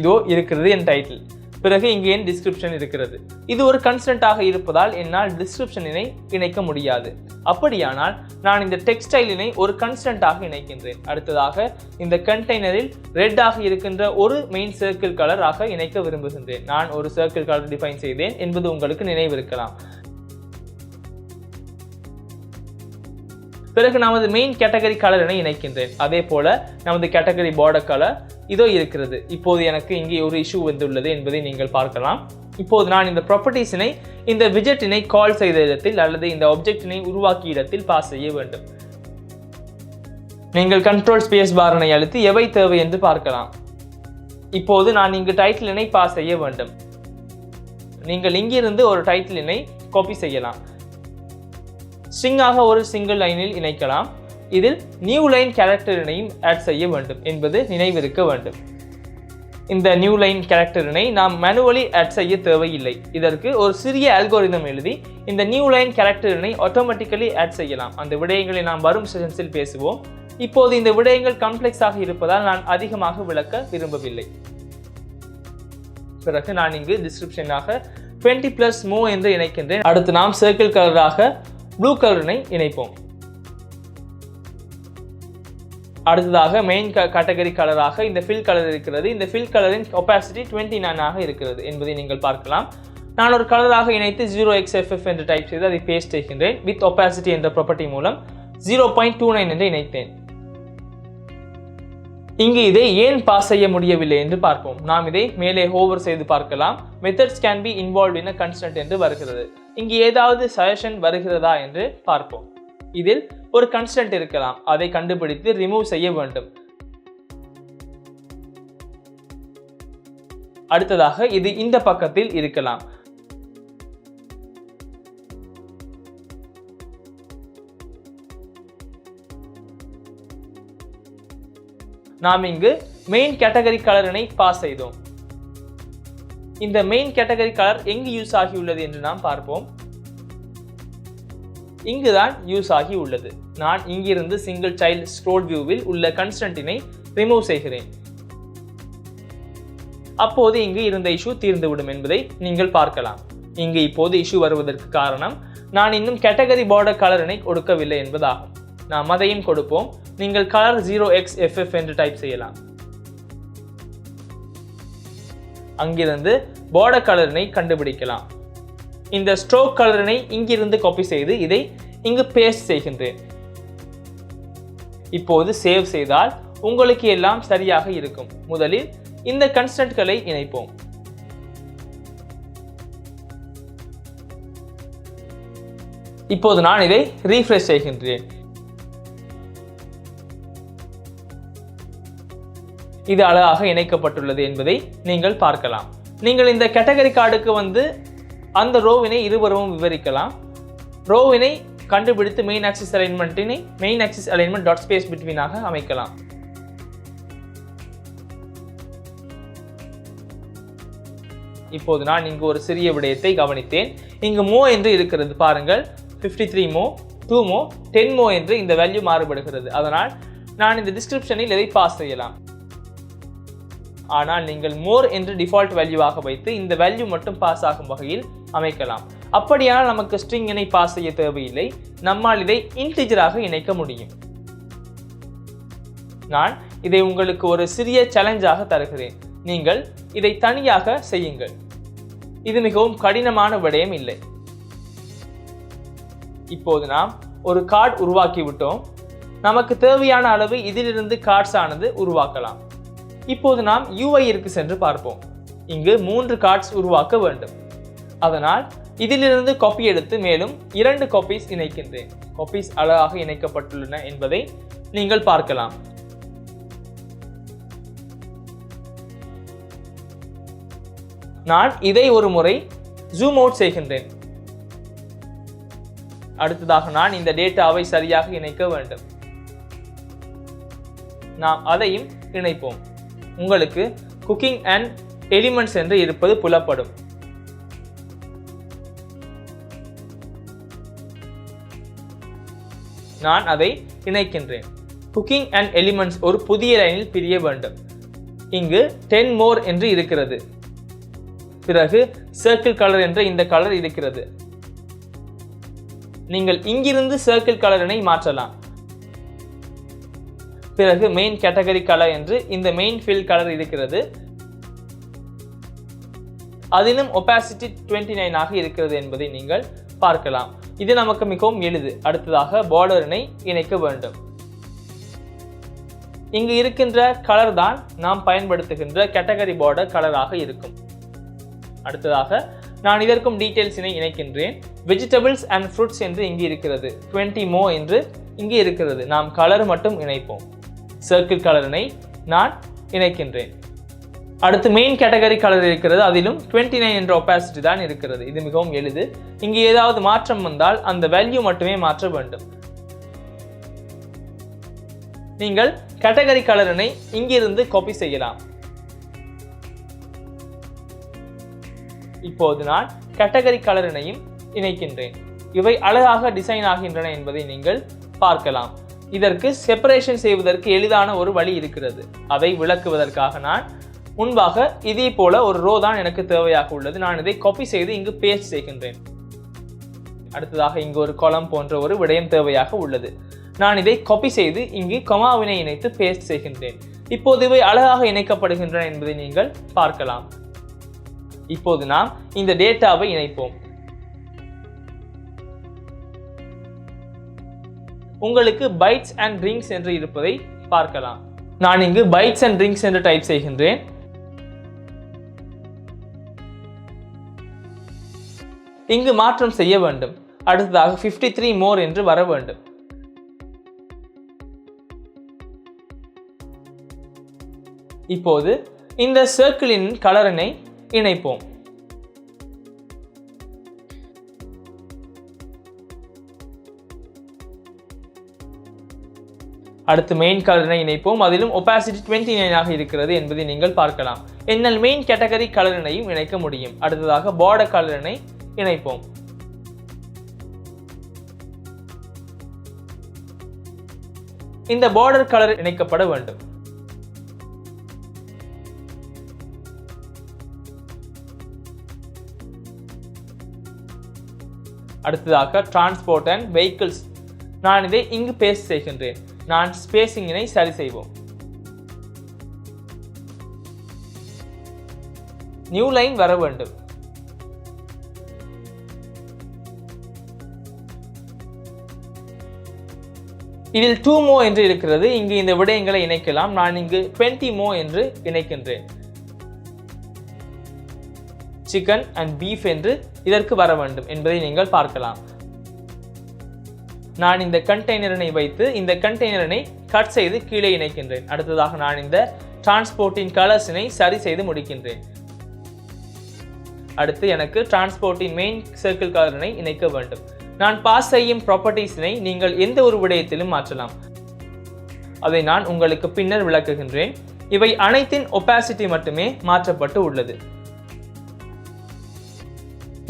இதோ இருக்கிறது என் டைட்டில். பிறகு இங்கே என் டிஸ்கிரிப்ஷன் இருக்கிறது. இது ஒரு கன்ஸ்டன்டாக இருப்பதால் என்னால் டிஸ்கிரிப்ஷனினை இணைக்க முடியாது. அப்படியானால் நான் இந்த டெக்ஸ்டைலினை ஒரு கன்ஸ்டன்டாக இணைக்கின்றேன். அடுத்ததாக இந்த கண்டெய்னரில் ரெட்டாக இருக்கின்ற ஒரு மெயின் சர்க்கிள் கலராக இணைக்க விரும்புகின்றேன். நான் ஒரு சர்க்கிள் கலர் டிஃபைன் செய்தேன் என்பது உங்களுக்கு நினைவிருக்கலாம். பிறகு நமது மெயின் கேட்டகரி கலரினை இணைக்கின்றேன். அதே போல நமது கேட்டகரி பார்டர் கலர் இதோ இருக்கிறது. இப்போது எனக்கு இங்கே ஒரு இஷ்யூ வந்துள்ளது என்பதை நீங்கள் பார்க்கலாம். இப்போது நான் இந்த ப்ராப்பர்ட்டிஸினை இந்த விஜெட்டினை கால் செய்த இடத்தில் அல்லது இந்த ஆப்ஜெக்டினை உருவாக்கிய இடத்தில் பாஸ் செய்ய வேண்டும். நீங்கள் கண்ட்ரோல் ஸ்பேஸ் பாரனை அழுத்தி எவை தேவை என்று பார்க்கலாம். இப்போது நான் இங்கு டைட்டிலினை பாஸ் செய்ய வேண்டும். நீங்கள் இங்கிருந்து ஒரு டைட்டிலினை காப்பி செய்யலாம். ஸ்ட்ரிங்காக ஒரு சிங்கிள் லைனில் இணைக்கலாம். இதில் நியூ லைன் கேரக்டரினையும் ஆட் செய்ய வேண்டும் என்பது நினைவிருக்க வேண்டும். இந்த நியூ லைன் கேரக்டரினை நாம் மேனுவலி ஆட் செய்ய தேவையில்லை. இதற்கு ஒரு சிறிய அல்கோரிதம் எழுதி இந்த நியூ லைன் கேரக்டரினை ஆட்டோமேட்டிக்கலி ஆட் செய்யலாம். அந்த விடயங்களை நாம் வரும் செஷன்ஸில் பேசுவோம். இப்போது இந்த விடயங்கள் காம்ப்ளெக்ஸாக இருப்பதால் நான் அதிகமாக விளக்க விரும்பவில்லை. பிறகு நான் இங்கு டிஸ்கிரிப்ஷனாக 20+ மூவ் என்று இணைக்கின்றேன். அடுத்து நாம் சர்க்கிள் கலராக ப்ளூ கலரினை இணைப்போம். அடுத்ததாக மெயின் கேட்டகரி கலராக இந்த ஃபில் கலர் இருக்கிறது. இந்த ஃபில் கலரின் ஒபாசிட்டி 29 இருக்கிறது என்பதை நீங்கள் பார்க்கலாம். நான் ஒரு கலராக இணைத்து 0xFF என்று டைப் செய்து அதை பேஸ்ட் செய்கின்றேன். வித் ஒபாசிட்டி என்ற ப்ராப்பர்ட்டி மூலம் 0.29 என்று இணைத்தேன். இங்கு இதை ஏன் பாஸ் செய்ய முடியவில்லை என்று பார்ப்போம். நாம் இதை மேலே ஹோவர் செய்து பார்க்கலாம். Methods can be involve in a constraint என்று வருகிறது. இங்கு ஏதாவது சஜஷன் வருகிறதா என்று பார்ப்போம். இதில் ஒரு கன்ஸ்டன்ட் இருக்கலாம். அதை கண்டுபிடித்து ரிமூவ் செய்ய வேண்டும். அடுத்ததாக இது இந்த பக்கத்தில் இருக்கலாம். நாம் இங்கு மெயின் கேட்டகரி கலரினை பாஸ் செய்தோம். இந்த மெயின் கேட்டகரி கலர் எங்கு யூஸ் ஆகியுள்ளது என்று நாம் பார்ப்போம். இங்குதான் யூஸ் ஆகி உள்ளது. நான் இங்கிருந்து சிங்கிள் சைல்ட் ஸ்க்ரோல் வியூவில் உள்ள கன்ஸ்டன்ட்டினை ரிமூவ் செய்கிறேன். அப்போது இங்கு இருந்த இஷ்யூ தீர்ந்துவிடும் என்பதை நீங்கள் பார்க்கலாம். இங்கு இப்போது இஷ்யூ வருவதற்கு காரணம் நான் இன்னும் கேட்டகரி பார்டர் கலரினை கொடுக்கவில்லை என்பதாகும். நாம் அதையும் கொடுப்போம். நீங்கள் கலர் 0xFF என்று டைப் செய்யலாம். அங்கிருந்து பார்டர் கலரினை கண்டுபிடிக்கலாம். இந்த ஸ்ட்ரோக் கலரினை இங்கிருந்து காப்பி செய்து இதை இங்கு பேஸ்ட் செய்கின்றேன். இப்போது சேவ் செய்தால் உங்களுக்கு எல்லாம் சரியாக இருக்கும். முதலில் இந்த கன்ஸ்டன்ட்களை இணைப்போம். இப்போது நான் இதை ரீஃப்ரெஷ் செய்கின்றேன். இது அழகாக இணைக்கப்பட்டுள்ளது என்பதை நீங்கள் பார்க்கலாம். நீங்கள் இந்த கேட்டகரி கார்டுக்கு வந்து அந்த ரோவினை இருபுறமும் விவரிக்கலாம். ரோவினை கண்டுபிடித்து மெயின் ஆக்சிஸ் அலைன்மெண்ட்டினை main axis alignment dot space பிட்வீனாக அமைக்கலாம். இப்போது நான் இங்கு ஒரு சிறிய விடயத்தை கவனித்தேன். இங்கு மோ என்று இருக்கிறது பாருங்கள். 53 மோ, 2 மோ, 10 மோ என்று இந்த வேல்யூ மாறுபடுகிறது. அதனால் நான் இந்த டிஸ்கிரிப்ஷனில் இதை பாஸ் செய்யலாம். ஆனால் நீங்கள் மோர் என்று டிஃபால்ட் வேல்யூவாக வைத்து இந்த வேல்யூ மட்டும் பாஸ் ஆகும் வகையில் அமைக்கலாம். அப்படியானால் நமக்கு ஸ்ட்ரிங்கினை பாஸ் செய்ய தேவையில்லை. நம்மால் இதை இன்டிஜராக இணைக்க முடியும். நான் இதை உங்களுக்கு ஒரு சிறிய சேலஞ்சாக தருகிறேன். நீங்கள் இதை தனியாக செய்யுங்கள். இது மிகவும் கடினமான விடயம் இல்லை. இப்போது நாம் ஒரு கார்டு உருவாக்கிவிட்டோம். நமக்கு தேவையான அளவு இதிலிருந்து கார்ட்ஸ் ஆனது உருவாக்கலாம். இப்போது நாம் UIற்கு சென்று பார்ப்போம். இங்கு 3 கார்ட்ஸ் உருவாக்க வேண்டும். அதனால் இதிலிருந்து காப்பி எடுத்து மேலும் 2 காப்பீஸ் இணைக்கின்றேன். காப்பீஸ் அழகாக இணைக்கப்பட்டுள்ளன என்பதை நீங்கள் பார்க்கலாம். நான் இதை ஒரு முறை ஜூம் அவுட் செய்கின்றேன். அடுத்ததாக நான் இந்த டேட்டாவை சரியாக இணைக்க வேண்டும். நாம் அதையும் இணைப்போம். உங்களுக்கு குக்கிங் அண்ட் எலிமெண்ட்ஸ் என்று இருப்பது புலப்படும். நான் அதை இணைக்கின்றேன். குக்கிங் அண்ட் எலிமெண்ட்ஸ் ஒரு புதிய லைனில் பிரிய வேண்டும். இங்கு 10 மோர் என்று இருக்கிறது. பிறகு சர்க்கிள் கலர் என்ற இந்த கலர் இருக்கிறது. நீங்கள் இங்கிருந்து சர்க்கிள் கலரினை மாற்றலாம். பிறகு மெயின் கேட்டகரி கலர் என்று இந்த மெயின் ஃபீல்ட் கலர் இருக்கிறது. அதிலும் ஒபாசிட்டி 29 ஆக இருக்கிறது என்பதை நீங்கள் பார்க்கலாம். இது நமக்கு மிகவும் எளிது. அடுத்ததாக பார்டரினை இணைக்க வேண்டும். இங்கு இருக்கின்ற கலர் தான் நாம் பயன்படுத்துகின்ற கேட்டகரி பார்டர் கலராக இருக்கும். அடுத்ததாக நான் இதற்கும் டீடைல்ஸினை இணைக்கின்றேன். வெஜிடபிள்ஸ் அண்ட் ஃப்ரூட்ஸ் என்று இங்கு இருக்கிறது. 20 மோ என்று இங்கு இருக்கிறது. நாம் கலர் மட்டும் இணைப்போம். சர்க்கிள் கலரினை நான் இணைக்கின்றேன். அடுத்து மெயின் கேட்டகரி கலர் இருக்கிறது. அதிலும் 29 என்ற ஒபாசிட்டி தான் இருக்கிறது. இது மிகவும் எளிது. இங்கு ஏதாவது மாற்றம் வந்தால் அந்த வேல்யூ மட்டுமே மாற்ற வேண்டும். நீங்கள் கேட்டகரி கலரினை இங்கிருந்து காப்பி செய்யலாம். இப்போது நான் கேட்டகரி கலரினையும் இணைக்கின்றேன். இவை அழகாக டிசைன் ஆகின்றன என்பதை நீங்கள் பார்க்கலாம். இதற்கு செப்பரேஷன் செய்வதற்கு எளிதான ஒரு வழி இருக்கிறது. அதை விளக்குவதற்காக நான் முன்பாக இதே போல ஒரு ரோ தான் எனக்கு தேவையாக உள்ளது. நான் இதை காப்பி செய்து இங்கு பேஸ்ட் செய்கின்றேன். அடுத்ததாக இங்கு ஒரு காலம் போன்ற ஒரு விடயம் தேவையாக உள்ளது. நான் இதை காப்பி செய்து இங்கு கொமாவினை இணைத்து பேஸ்ட் செய்கின்றேன். இப்போது இவை அழகாக இணைக்கப்படுகின்றன என்பதை நீங்கள் பார்க்கலாம். இப்போது நாம் இந்த டேட்டாவை இணைப்போம். உங்களுக்கு பைட்ஸ் அண்ட் ரிங்ஸ் என்று இருப்பதை பார்க்கலாம். நான் இங்கு பைட்ஸ் அண்ட் ரிங்ஸ் என்று டைப் செய்கின்றேன். இங்கு மாற்றம் செய்ய வேண்டும். அடுத்ததாக 53 மோர் என்று வர வேண்டும். இப்போது இந்த சர்க்கிளின் கலரினை இணைப்போம். அடுத்து மெயின் கலரினை இணைப்போம். அதிலும் ஒபாசிட்டி 29 ஆக இருக்கிறது என்பதை நீங்கள் பார்க்கலாம். என்னால் மெயின் கேட்டகரி கலரினையும் இணைக்க முடியும். அடுத்ததாக பார்டர் கலரினை இணைப்போம். இந்த பார்டர் கலர் இணைக்கப்பட வேண்டும். அடுத்ததாக டிரான்ஸ்போர்ட் அண்ட் வெஹிக்கிள்ஸ். நான் இதை இங்கு பேஸ்ட் செய்கின்றேன். நான் ஸ்பேசிங்கினை சரி செய்வோம். நியூ லைன் வர வேண்டும். இதில் 2 மோ என்று இருக்கிறது. இங்கு இந்த விடயங்களை இணைக்கலாம். நான் இங்கு 20 மோ என்று இணைக்கின்றேன். சிக்கன் அண்ட் பீஃப் என்று இதற்கு வர வேண்டும் என்பதை நீங்கள் பார்க்கலாம். நான் இந்த கண்டெய்னரினை வைத்து இந்த கண்டெய்னரினை கட் செய்து கீழே இணைக்கின்றேன். அடுத்ததாக நான் இந்த டிரான்ஸ்போர்ட்டின் கலர்ஸினை சரி செய்து முடிக்கின்றேன். அடுத்து எனக்கு டிரான்ஸ்போர்ட்டின் மெயின் சர்க்கிள் கலரினை இணைக்க வேண்டும். நான் பாஸ் செய்யும் ப்ராப்பர்ட்டிஸினை நீங்கள் எந்த ஒரு விடயத்திலும் மாற்றலாம். அதை நான் உங்களுக்கு பின்னர் விளக்குகின்றேன். இவை அனைத்தின் ஒபாசிட்டி மட்டுமே மாற்றப்பட்டு உள்ளது.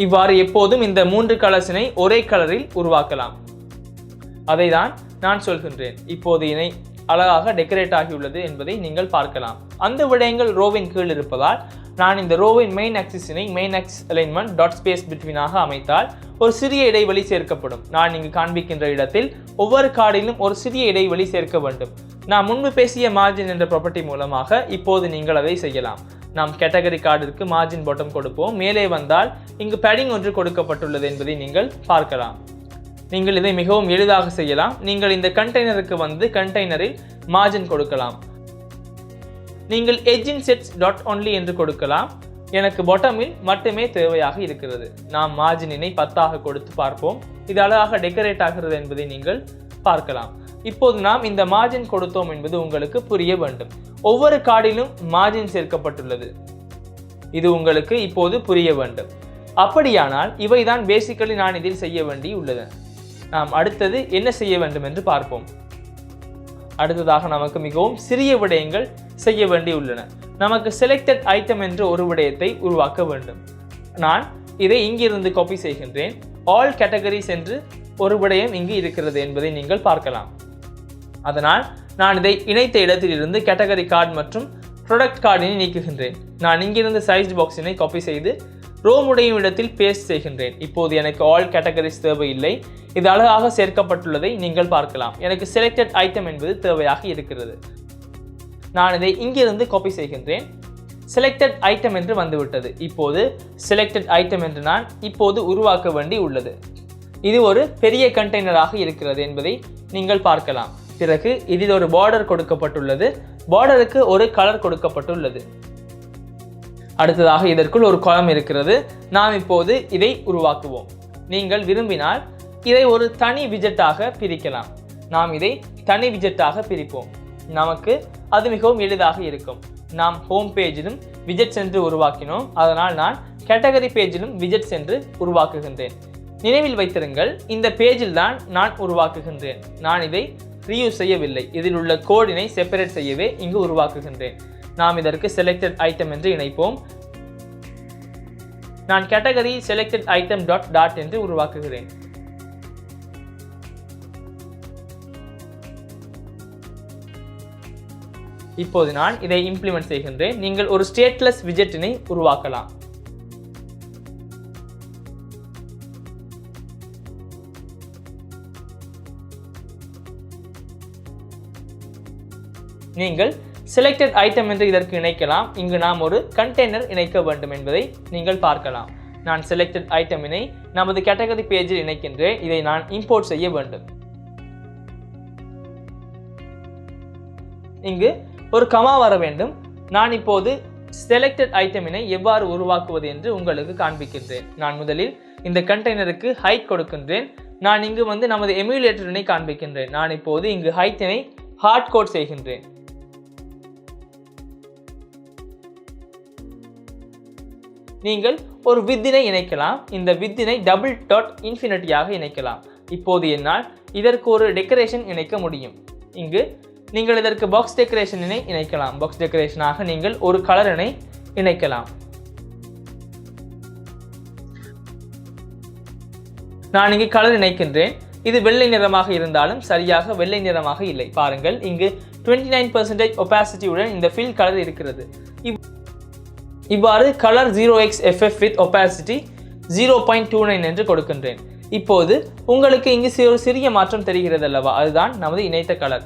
இவ்வாறு எப்போதும் இந்த 3 கலர்ஸினை ஒரே கலரில் உருவாக்கலாம். அதை தான் நான் சொல்கின்றேன். இப்போது இணை அழகாக டெக்கரேட் ஆகியுள்ளது என்பதை நீங்கள் பார்க்கலாம். அந்த விடயங்கள் ரோவின் கீழ் இருப்பதால் நான் இந்த ரோவின் மெயின் ஆக்சிஸினை main axis alignment dot space பிட்வீனாக அமைத்தால் ஒரு சிறிய இடைவெளி சேர்க்கப்படும். நான் இங்கு காண்பிக்கின்ற இடத்தில் ஒவ்வொரு கார்டிலும் ஒரு சிறிய இடைவெளி சேர்க்க வேண்டும். நான் முன்பு பேசிய மார்ஜின் என்ற ப்ராப்பர்ட்டி மூலமாக இப்போது நீங்கள் அதை செய்யலாம். நாம் கேட்டகரி கார்டிற்கு மார்ஜின் பாட்டம் கொடுப்போம். மேலே வந்தால் இங்கு பேடிங் ஒன்று கொடுக்கப்பட்டுள்ளது என்பதை நீங்கள் பார்க்கலாம். நீங்கள் இதை மிகவும் எளிதாக செய்யலாம். நீங்கள் இந்த கண்டெய்னருக்கு வந்து கண்டெய்னரில் மார்ஜின் கொடுக்கலாம். நீங்கள் எட்ஜின் செட்ஸ் டாட் ஒன்லி என்று கொடுக்கலாம். எனக்கு பாட்டமில் மட்டுமே தேவையாக இருக்கிறது. நாம் மார்ஜினை 10 கொடுத்து பார்ப்போம். இது அழகாக டெக்கரேட் ஆகிறது என்பதை நீங்கள் பார்க்கலாம். இப்போது நாம் இந்த மார்ஜின் கொடுத்தோம் என்பது உங்களுக்கு புரிய வேண்டும். ஒவ்வொரு கார்டிலும் மார்ஜின் சேர்க்கப்பட்டுள்ளது. இது உங்களுக்கு இப்போது புரிய வேண்டும். அப்படியானால் இவைதான் பேசிக்கலி நான் இதில் செய்ய வேண்டி உள்ளது. நாம் அடுத்தது என்ன செய்ய வேண்டும் என்று பார்ப்போம். அடுத்ததாக நமக்கு மிகவும் சிறிய விடயங்கள் செய்ய வேண்டி உள்ளன. நமக்கு செலக்டட் ஐட்டம் என்ற ஒரு விடயத்தை உருவாக்க வேண்டும். நான் இதை இங்கிருந்து காப்பி செய்கின்றேன். ஆல் கேட்டகரிஸ் என்று ஒரு விடயம் இங்கு இருக்கிறது என்பதை நீங்கள் பார்க்கலாம். அதனால் நான் இதை இணைத்த இடத்திலிருந்து கேட்டகரி கார்டு மற்றும் ப்ராடக்ட் கார்டினை நீக்குகின்றேன். நான் இங்கிருந்து சைஸ்ட் பாக்ஸினை காப்பி செய்து ரோ முடியும் இடத்தில் பேஸ்ட் செய்கின்றேன். இப்போது எனக்கு ஆல் கேட்டகரிஸ் தேவையில்லை. இது அழகாக சேர்க்கப்பட்டுள்ளதை நீங்கள் பார்க்கலாம். எனக்கு செலக்டட் ஐட்டம் என்பது தேவையாக இருக்கிறது. நான் இதை இங்கிருந்து காப்பி செய்கின்றேன். செலக்டட் ஐட்டம் என்று வந்துவிட்டது. இப்போது செலக்டட் ஐட்டம் என்று நான் இப்போது உருவாக்க வேண்டி உள்ளது. இது ஒரு பெரிய கண்டெய்னராக இருக்கிறது என்பதை நீங்கள் பார்க்கலாம். பிறகு இதில் ஒரு பார்டர் கொடுக்கப்பட்டுள்ளது. பார்டருக்கு ஒரு கலர் கொடுக்கப்பட்டுள்ளது. அடுத்ததாக இதற்குள் ஒரு காலம் இருக்கிறது. நாம் இப்போது இதை உருவாக்குவோம். நீங்கள் விரும்பினால் இதை ஒரு தனி விஜெட்டாக பிரிக்கலாம். நாம் இதை தனி விஜெட்டாக பிரிப்போம். நமக்கு அது மிகவும் எளிதாக இருக்கும். நாம் ஹோம் பேஜிலும் விஜெட்ஸ் என்று உருவாக்கினோம். அதனால் நான் கேட்டகரி பேஜிலும் விஜெட்ஸ் என்று உருவாக்குகின்றேன். நினைவில் வைத்திருங்கள், இந்த பேஜில் தான் நான் உருவாக்குகின்றேன். நான் இதை ரீயூஸ் செய்யவில்லை. இதில் உள்ள கோடினை செப்பரேட் செய்யவே இங்கு உருவாக்குகின்றேன். நாம் இதற்கு செலக்டட் ஐட்டம் என்று இணைப்போம். நான் category selected item dot dot என்று உருவாக்குகிறேன். இப்போது நான் இதை இம்ப்ளிமெண்ட் செய்கின்றேன். நீங்கள் ஒரு ஸ்டேட்லெஸ் விஜெட்டினை உருவாக்கலாம். நீங்கள் செலக்டட் ஐட்டம் என்று இதற்கு இணைக்கலாம். இங்கு நாம் ஒரு கண்டெய்னர் இணைக்க வேண்டும் என்பதை நீங்கள் பார்க்கலாம். நான் செலக்டட் ஐட்டமினை நமது கேட்டகரி பேஜில் இணைக்கின்றேன். இதை நான் இம்போர்ட் செய்ய வேண்டும். இங்கு ஒரு கமா வர வேண்டும். நான் இப்போது செலக்டட் ஐட்டமினை எவ்வாறு உருவாக்குவது என்று உங்களுக்கு காண்பிக்கின்றேன். நான் முதலில் இந்த கண்டெய்னருக்கு ஹைட் கொடுக்கின்றேன். நான் இங்கு வந்து நமது எமுலேட்டரினை காண்பிக்கின்றேன். நான் இப்போது இங்கு ஹைட்டினை ஹார்ட் கோட் செய்கின்றேன். நீங்கள் ஒரு வித்தினை இணைக்கலாம். இந்த வித்தினை டபுள் டாட் இன்ஃபினிட்டியாக இணைக்கலாம். இப்போது என்னால் இதற்கு ஒரு டெக்கரேஷன் இணைக்க முடியும். இங்கு நீங்கள் இதற்கு பாக்ஸ் டெக்கரேஷனை இணைக்கலாம். பாக்ஸ் டெக்கரேஷனாக நீங்கள் ஒரு கலரினை இணைக்கலாம். நான் இங்கு கலர் இணைக்கின்றேன். இது வெள்ளை நிறமாக இருந்தாலும் சரியாக வெள்ளை நிறமாக இல்லை. பாருங்கள், இங்கு 29% ஒபாசிட்டியுடன் இந்த ஃபில் கலர் இருக்கிறது. இவ்வாறு கலர் 0xFF with opacity 0.29 என்று கொடுக்கின்றேன். இப்போது உங்களுக்கு இங்கு ஒரு சிறிய மாற்றம் தெரிகிறது அல்லவா? அதுதான் நமது இணைத்த கலர்.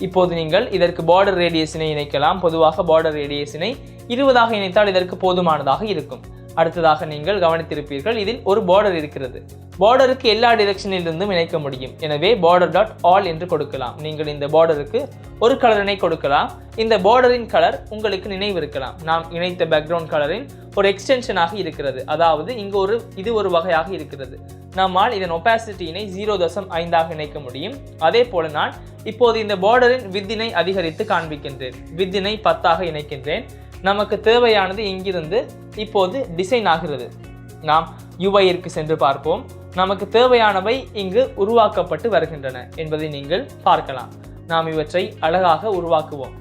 இப்போது நீங்கள் இதற்கு பார்டர் ரேடியஸினை இணைக்கலாம். பொதுவாக பார்டர் ரேடியஸினை 20ஆக இணைத்தால் இதற்கு போதுமானதாக இருக்கும். அடுத்ததாக நீங்கள் கவனித்திருப்பீர்கள், இதில் ஒரு பார்டர் இருக்கிறது. பார்டருக்கு எல்லா டிரெக்ஷனில் இருந்தும் இணைக்க முடியும். எனவே பார்டர் டாட் ஆல் என்று கொடுக்கலாம். நீங்கள் இந்த பார்டருக்கு ஒரு கலரினை கொடுக்கலாம். இந்த பார்டரின் கலர் உங்களுக்கு நினைவு இருக்கலாம், நாம் இணைத்த பேக்ரவுண்ட் கலரின் ஒரு எக்ஸ்டென்ஷனாக இருக்கிறது. அதாவது இங்கு இது ஒரு வகையாக இருக்கிறது. நம்மால் இதன் ஒபாசிட்டியினை 0.5ஆக இணைக்க முடியும். அதே போல நான் இப்போது இந்த பார்டரின் வித்தினை அதிகரித்து காண்பிக்கின்றேன். வித்தினை 10ஆக இணைக்கின்றேன். நமக்கு தேவையானது இங்கிருந்து இப்போது டிசைன் ஆகிறது. நாம் UIற்கு சென்று பார்ப்போம். நமக்கு தேவையானவை இங்கு உருவாக்கப்பட்டு வருகின்றன என்பதை நீங்கள் பார்க்கலாம். நாம் இவற்றை அழகாக உருவாக்குவோம்.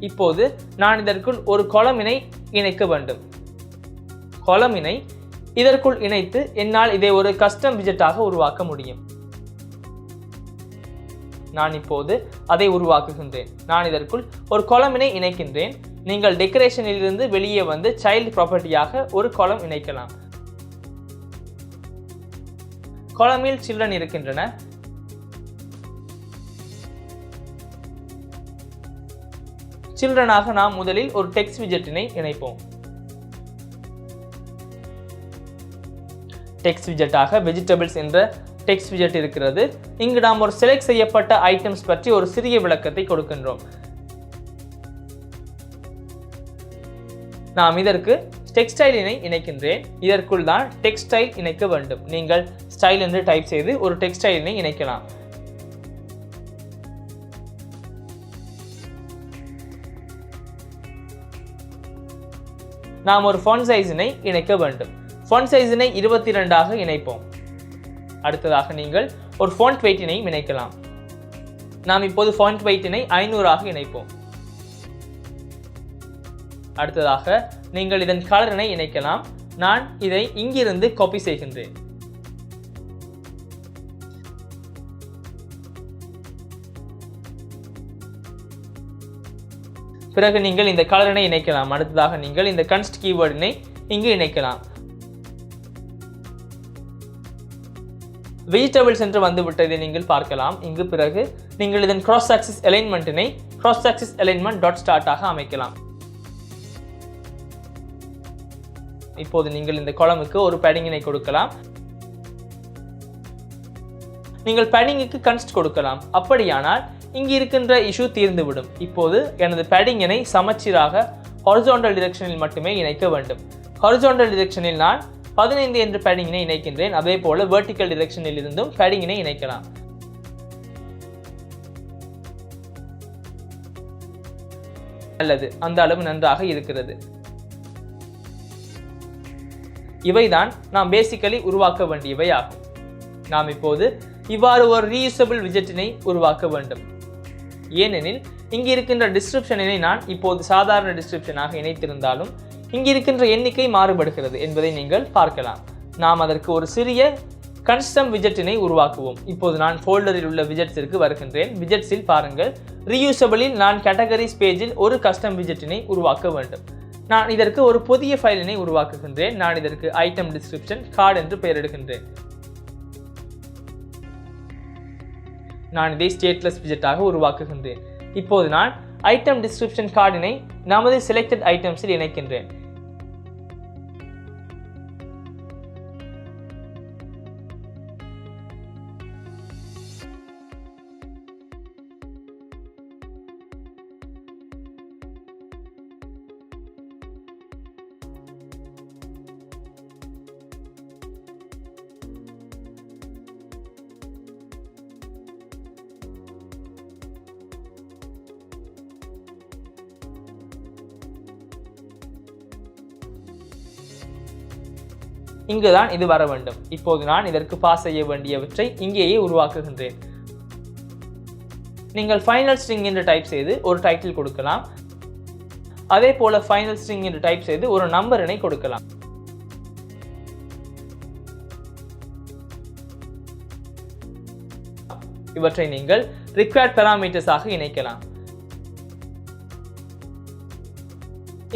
இப்போது நான் இதற்குள் ஒரு காலமினை இணைக்க வேண்டும். காலமினை இதற்குள் இணைத்து என்னால் இதை ஒரு கஸ்டம் விஜெட்டாக உருவாக்க முடியும். நான் இப்போது அதை உருவாக்குகின்றேன். நான் இதற்குள் ஒரு காலமினை இணைக்கின்றேன். நீங்கள் டெக்கரேஷனில் இருந்து வெளியே வந்து சைல்ட் ப்ராப்பர்ட்டியாக ஒரு காலம் இணைக்கலாம். காலமில் சில்ட்ரன் இருக்கின்றன. சில்ட்ரனாக நாம் முதலில் ஒரு டெக்ஸ்ட் விஜெட்டினை இணைப்போம். டெக்ஸ்ட் விஜெட்டாக வெஜிடபிள்ஸ் என்ற டெக்ஸ்ட் விஜெட் இருக்கிறது. இங்கு நாம் ஒரு செலக்ட் செய்யப்பட்ட ஐட்டம்ஸ் பற்றி ஒரு சிறிய விளக்கத்தை கொடுக்கின்றோம். நாம் இதற்கு டெக்ஸ்டைலினை இணைக்கின்றேன். இதற்குள் தான் டெக்ஸ்டைல் இணைக்க வேண்டும். நீங்கள் ஸ்டைல் என்று டைப் செய்து ஒரு டெக்ஸ்டைலினை இணைக்கலாம். நாம் ஒரு ஃபாண்ட் சைஸினை இணைக்க வேண்டும். ஃபாண்ட் சைஸினை 22ஆக இணைப்போம். அடுத்ததாக நீங்கள் ஒரு ஃபாண்ட் வெயிட்டினை இணைக்கலாம். நாம் இப்போது ஃபாண்ட் வெயிட்டினை 500ஆக இணைப்போம். அடுத்ததாக நீங்கள் இதன் கலரினை இணைக்கலாம். நான் இதை இங்கிருந்து காப்பி செய்கின்றேன். பிறகு நீங்கள் இந்த கலரினை இணைக்கலாம். அடுத்ததாக நீங்கள் இந்த கன்ஸ்ட் கீவேர்டினை இங்கு இணைக்கலாம். வெஜிடபிள்ஸ் என்று வந்துவிட்டதை நீங்கள் பார்க்கலாம். இங்கு பிறகு நீங்கள் இதன் கிராஸ் ஆக்சிஸ் அலைன்மெண்ட்டினை கிராஸ் ஆக்சிஸ் அலைன்மெண்ட் டாட் ஸ்டார்ட்டாக அமைக்கலாம். இப்போது நீங்கள் இந்த காலமுக்கு ஒரு பேடிங்கினை கொடுக்கலாம். நீங்கள் பேடிங்குக்கு கன்ஸ்ட் கொடுக்கலாம். அப்படியானால் இங்கு இருக்கின்ற இஷ்யூ தீர்ந்துவிடும். இப்போது எனது பேடிங்கினை சமச்சீராக ஹாரிசான்டல் டிரெக்ஷனில் மட்டுமே இணைக்க வேண்டும். ஹாரிசான்டல் டிரெக்ஷனில் நான் 15 என்ற பேடிங்கினை இணைக்கின்றேன். அதே போல வெர்டிக்கல் டிரெக்ஷனில் இருந்தும் பேடிங்கினை இணைக்கலாம். அல்லது அந்த அளவு நன்றாக இருக்கிறது. இவைதான் நாம் பேசிக்கலி உருவாக்க வேண்டியவை ஆகும். நாம் இப்போது இவ்வாறு ஒரு ரீயூசபிள் விஜெட்டினை உருவாக்க வேண்டும். ஏனெனில் இங்கு இருக்கின்ற டிஸ்கிரிப்ஷனினை நான் இப்போது சாதாரண டிஸ்கிரிப்ஷனாக இணைத்திருந்தாலும் இங்கு இருக்கின்ற எண்ணிக்கை மாறுபடுகிறது என்பதை நீங்கள் பார்க்கலாம். நாம் அதற்கு ஒரு சிறிய கஸ்டம் விஜெட்டினை உருவாக்குவோம். இப்போது நான் ஃபோல்டரில் உள்ள விஜெட்ஸிற்கு வருகின்றேன். விஜெட்ஸில் பாருங்கள், ரீயூசபிளில் நான் கேட்டகரிஸ் பேஜில் ஒரு கஸ்டம் விஜெட்டினை உருவாக்க வேண்டும். நான் இதற்கு ஒரு புதிய ஃபைலினை உருவாக்குகின்றேன். நான் இதற்கு ஐட்டம் டிஸ்கிரிப்ஷன் கார்டு என்று பெயரிடுகின்றேன். நான் இதை ஸ்டேட்லெஸ் விஜெட்டாக உருவாக்குகின்றேன். இப்போது நான் ஐட்டம் டிஸ்கிரிப்ஷன் கார்டினை நமது செலக்டட் ஐட்டம்ஸில் இணைக்கின்றேன். இங்குதான் இது வர வேண்டும். இப்போது நான் இதற்கு பாஸ் செய்ய வேண்டியவற்றை இங்கேயே உருவாக்குகின்றேன். நீங்கள் ஃபைனல் ஸ்ட்ரிங் என்று டைப் செய்து ஒரு டைட்டில் கொடுக்கலாம். அதே போல ஃபைனல் ஸ்ட்ரிங் என்று டைப் செய்து ஒரு நம்பரினை கொடுக்கலாம். இவற்றை நீங்கள் required parameters ஆக இணைக்கலாம்.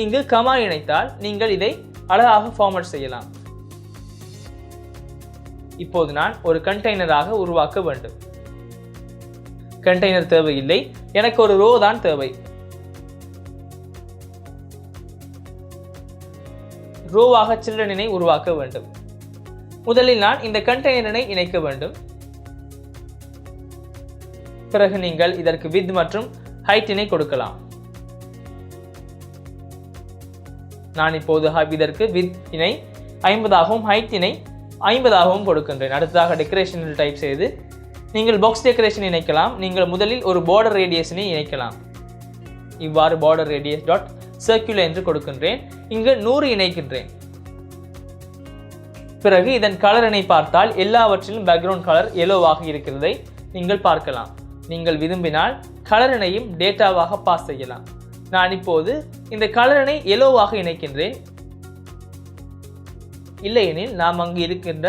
இங்கு கமா இணைத்தால் நீங்கள் இதை அழகாக ஃபார்மட் செய்யலாம். இப்போது நான் ஒரு கண்டெய்னராக உருவாக்க வேண்டும். கண்டெய்னர் தேவையில்லை, எனக்கு ஒரு ரோ தான் தேவை. ரோவாக சில்ட்ரனை உருவாக்க வேண்டும். முதலில் நான் இந்த கண்டெய்னரை இணைக்க வேண்டும். பிறகு நீங்கள் இதற்கு width மற்றும் ஹைட்டினை கொடுக்கலாம். நான் இப்போது இதற்கு width இனை 50 ஆகவும் ஹைட்டினை 50 ஆகவும் கொடுக்கின்றேன். அடுத்ததாக டெக்கரேஷன் டைப் செய்து நீங்கள் பாக்ஸ் டெக்கரேஷன் இணைக்கலாம். நீங்கள் முதலில் ஒரு border radiusனை இணைக்கலாம். இவ்வாறு border radius டாட் circular என்று கொடுக்கின்றேன். இங்கு 100 இணைக்கின்றேன். பிறகு இதன் கலரினை பார்த்தால் எல்லாவற்றிலும் பேக்ரவுண்ட் கலர் yellowவாக இருக்கிறதை நீங்கள் பார்க்கலாம். நீங்கள் விரும்பினால் கலரினையும் டேட்டாவாக பாஸ் செய்யலாம். நான் இப்போது இந்த கலரினை yellowவாக இணைக்கின்றேன். இல்லையெனில் நாம் அங்கு இருக்கின்ற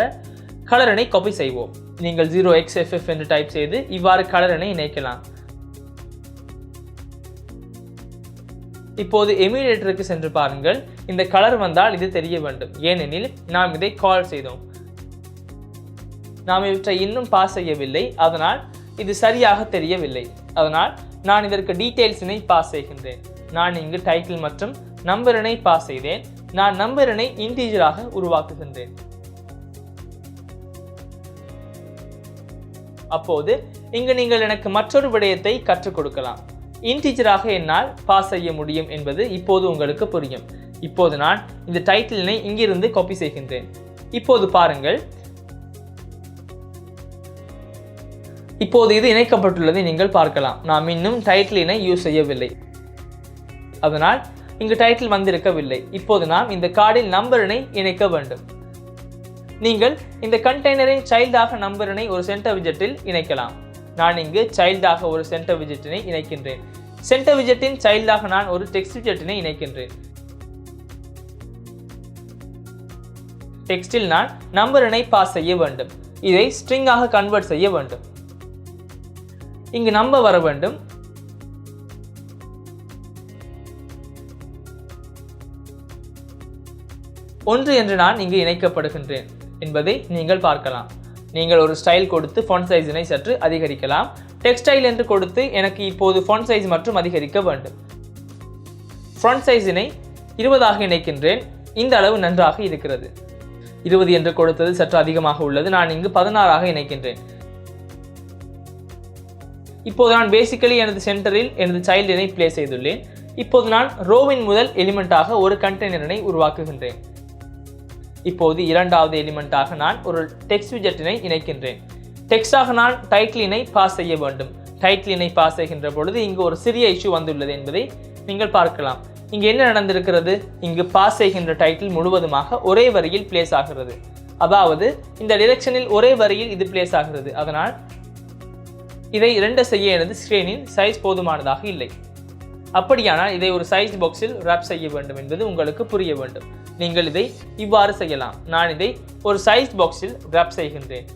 கலரினை காப்பி செய்வோம். நீங்கள் 0xff என்று டைப் செய்து இவ்வாறு கலரினை இணைக்கலாம். இப்போது எமுலேட்டருக்கு சென்று பாருங்கள். இந்த கலர் வந்தால் இது தெரிய வேண்டும், ஏனெனில் நாம் இதை கால் செய்தோம். நாம் இவற்றை இன்னும் பாஸ் செய்யவில்லை, அதனால் இது சரியாக தெரியவில்லை. அதனால் நான் இதற்கு டீடைல்ஸினை பாஸ் செய்கின்றேன். நான் இங்கு டைட்டில் மற்றும் நம்பரினை பாஸ் செய்தேன். நான் நம்பரினை இன்டீஜராக உருவாக்குகின்றேன். அப்போது இங்கு நீங்கள் எனக்கு மற்றொரு விடயத்தை கற்றுக் கொடுக்கலாம். இன்டீஜராக என்னால் பாஸ் செய்ய முடியும் என்பது இப்போது உங்களுக்கு புரியும். இப்போது நான் இந்த டைட்டிலினை இங்கிருந்து காப்பி செய்கின்றேன். இப்போது பாருங்கள், இப்போது இது இணைக்கப்பட்டுள்ளதை நீங்கள் பார்க்கலாம். நாம் இன்னும் டைட்டிலினை யூஸ் செய்யவில்லை, அதனால் இங்கு டைட்டில் வந்திருக்கவில்லை. இப்போது நாம் இந்த கார்டில் நம்பரினை இணைக்க வேண்டும். நீங்கள் இந்த கண்டெய்னரின் சைல்டாக நம்பரினை ஒரு சென்டர் விஜெட்டில் இணைக்கலாம். நான் இங்கு சைல்டாக ஒரு சென்டர் விஜெட்டினை இணைக்கின்றேன். சென்டர் விஜெட்டின் சைல்டாக நான் ஒரு டெக்ஸ்ட் விஜெட்டினை இணைக்கின்றேன். டெக்ஸ்டில் நான் நம்பரினை பாஸ் செய்ய வேண்டும். இதை ஸ்ட்ரிங்காக கன்வெர்ட் செய்ய வேண்டும். இங்கு நம்பர் வர வேண்டும். ஒன்று என்று நான் இங்கு இணைக்கப்படுகின்றேன் என்பதை நீங்கள் பார்க்கலாம். நீங்கள் ஒரு ஸ்டைல் கொடுத்து ஃபாண்ட் சைஸினை சற்று அதிகரிக்கலாம். டெக்ஸ்டைல் என்று கொடுத்து எனக்கு இப்போது ஃபாண்ட் சைஸ் மற்றும் அதிகரிக்க வேண்டும். ஃபாண்ட் சைஸினை 20 ஆக இணைக்கின்றேன். இந்த அளவு நன்றாக இருக்கிறது. 20 என்று கொடுத்தது சற்று அதிகமாக உள்ளது. நான் இங்கு 16 ஆக இணைக்கின்றேன். இப்போது நான் பேசிக்கலி எனது சென்டரில் எனது சைல்டினை பிளேஸ் செய்துள்ளேன். இப்போது நான் ரோவின் முதல் எலிமெண்டாக ஒரு கண்டெய்னரினை உருவாக்குகின்றேன். இப்போது இரண்டாவது எலிமெண்டாக நான் ஒரு டெக்ஸ்ட் விஜெட்டினை இணைக்கின்றேன். டெக்ஸ்டாக நான் டைட்டிலினை பாஸ் செய்ய வேண்டும். டைட்டிலினை பாஸ் செய்கின்ற பொழுது இங்கு ஒரு சிறிய இஷ்யூ வந்துள்ளது என்பதை நீங்கள் பார்க்கலாம். இங்கு என்ன நடந்திருக்கிறது? இங்கு பாஸ் செய்கின்ற டைட்டில் முழுவதுமாக ஒரே வரியில் பிளேஸ் ஆகிறது. அதாவது இந்த டிரெக்ஷனில் ஒரே வரியில் இது பிளேஸ் ஆகிறது. அதனால் இதை இரண்டு செய்ய எனது ஸ்கிரீனின் சைஸ் போதுமானதாக இல்லை. அப்படியானால் இதை ஒரு சைஸ் பாக்ஸில் ரேப் செய்ய வேண்டும் என்பது உங்களுக்கு புரிய வேண்டும். நீங்கள் இதை இவ்வாறு செய்யலாம். நான் இதை ஒரு சைஸ் பாக்ஸில் ரேப் செய்கின்றேன்.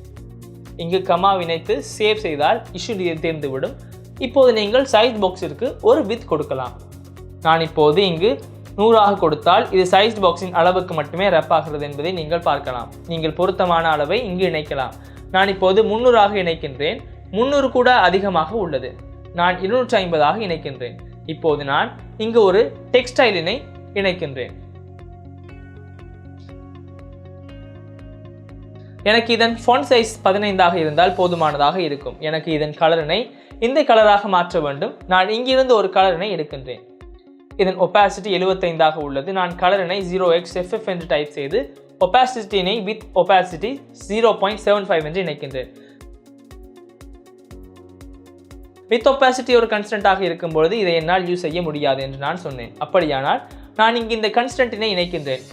இங்கு கமா இணைத்து சேவ் செய்தால் இஷ்யூ தேர்ந்துவிடும். இப்போது நீங்கள் சைஸ் பாக்ஸிற்கு ஒரு வித் கொடுக்கலாம். நான் இப்போது இங்கு 100 கொடுத்தால் இது சைஸ் பாக்ஸின் அளவுக்கு மட்டுமே ரேப் ஆகிறது என்பதை நீங்கள் பார்க்கலாம். நீங்கள் பொருத்தமான அளவை இங்கு இணைக்கலாம். நான் இப்போது 300 இணைக்கின்றேன். 300 கூட அதிகமாக உள்ளது. நான் 250 இணைக்கின்றேன். இப்போது நான் இங்கு ஒரு டெக்ஸ்டைலினை இணைக்கின்றேன். எனக்கு இதன் ஃபாண்ட் சைஸ் 15 இருந்தால் போதுமானதாக இருக்கும். எனக்கு இதன் கலரினை இந்த கலராக மாற்ற வேண்டும். நான் இங்கிருந்து ஒரு கலரினை எடுக்கின்றேன். இதன் ஒபாசிட்டி 75 உள்ளது. நான் கலரினை 0xff என்று டைப் செய்து ஒபாசிட்டினை வித் ஒபாசிட்டி 0.75 என்று இணைக்கின்றேன். வித் ஒபாசிட்டி ஒரு கன்ஸ்டன்டாக இருக்கும்பொழுது இதை என்னால் யூஸ் செய்ய முடியாது என்று நான் சொன்னேன். அப்படியானால் நான் இங்கு இந்த கன்ஸ்டன்டினை இணைக்கின்றேன்.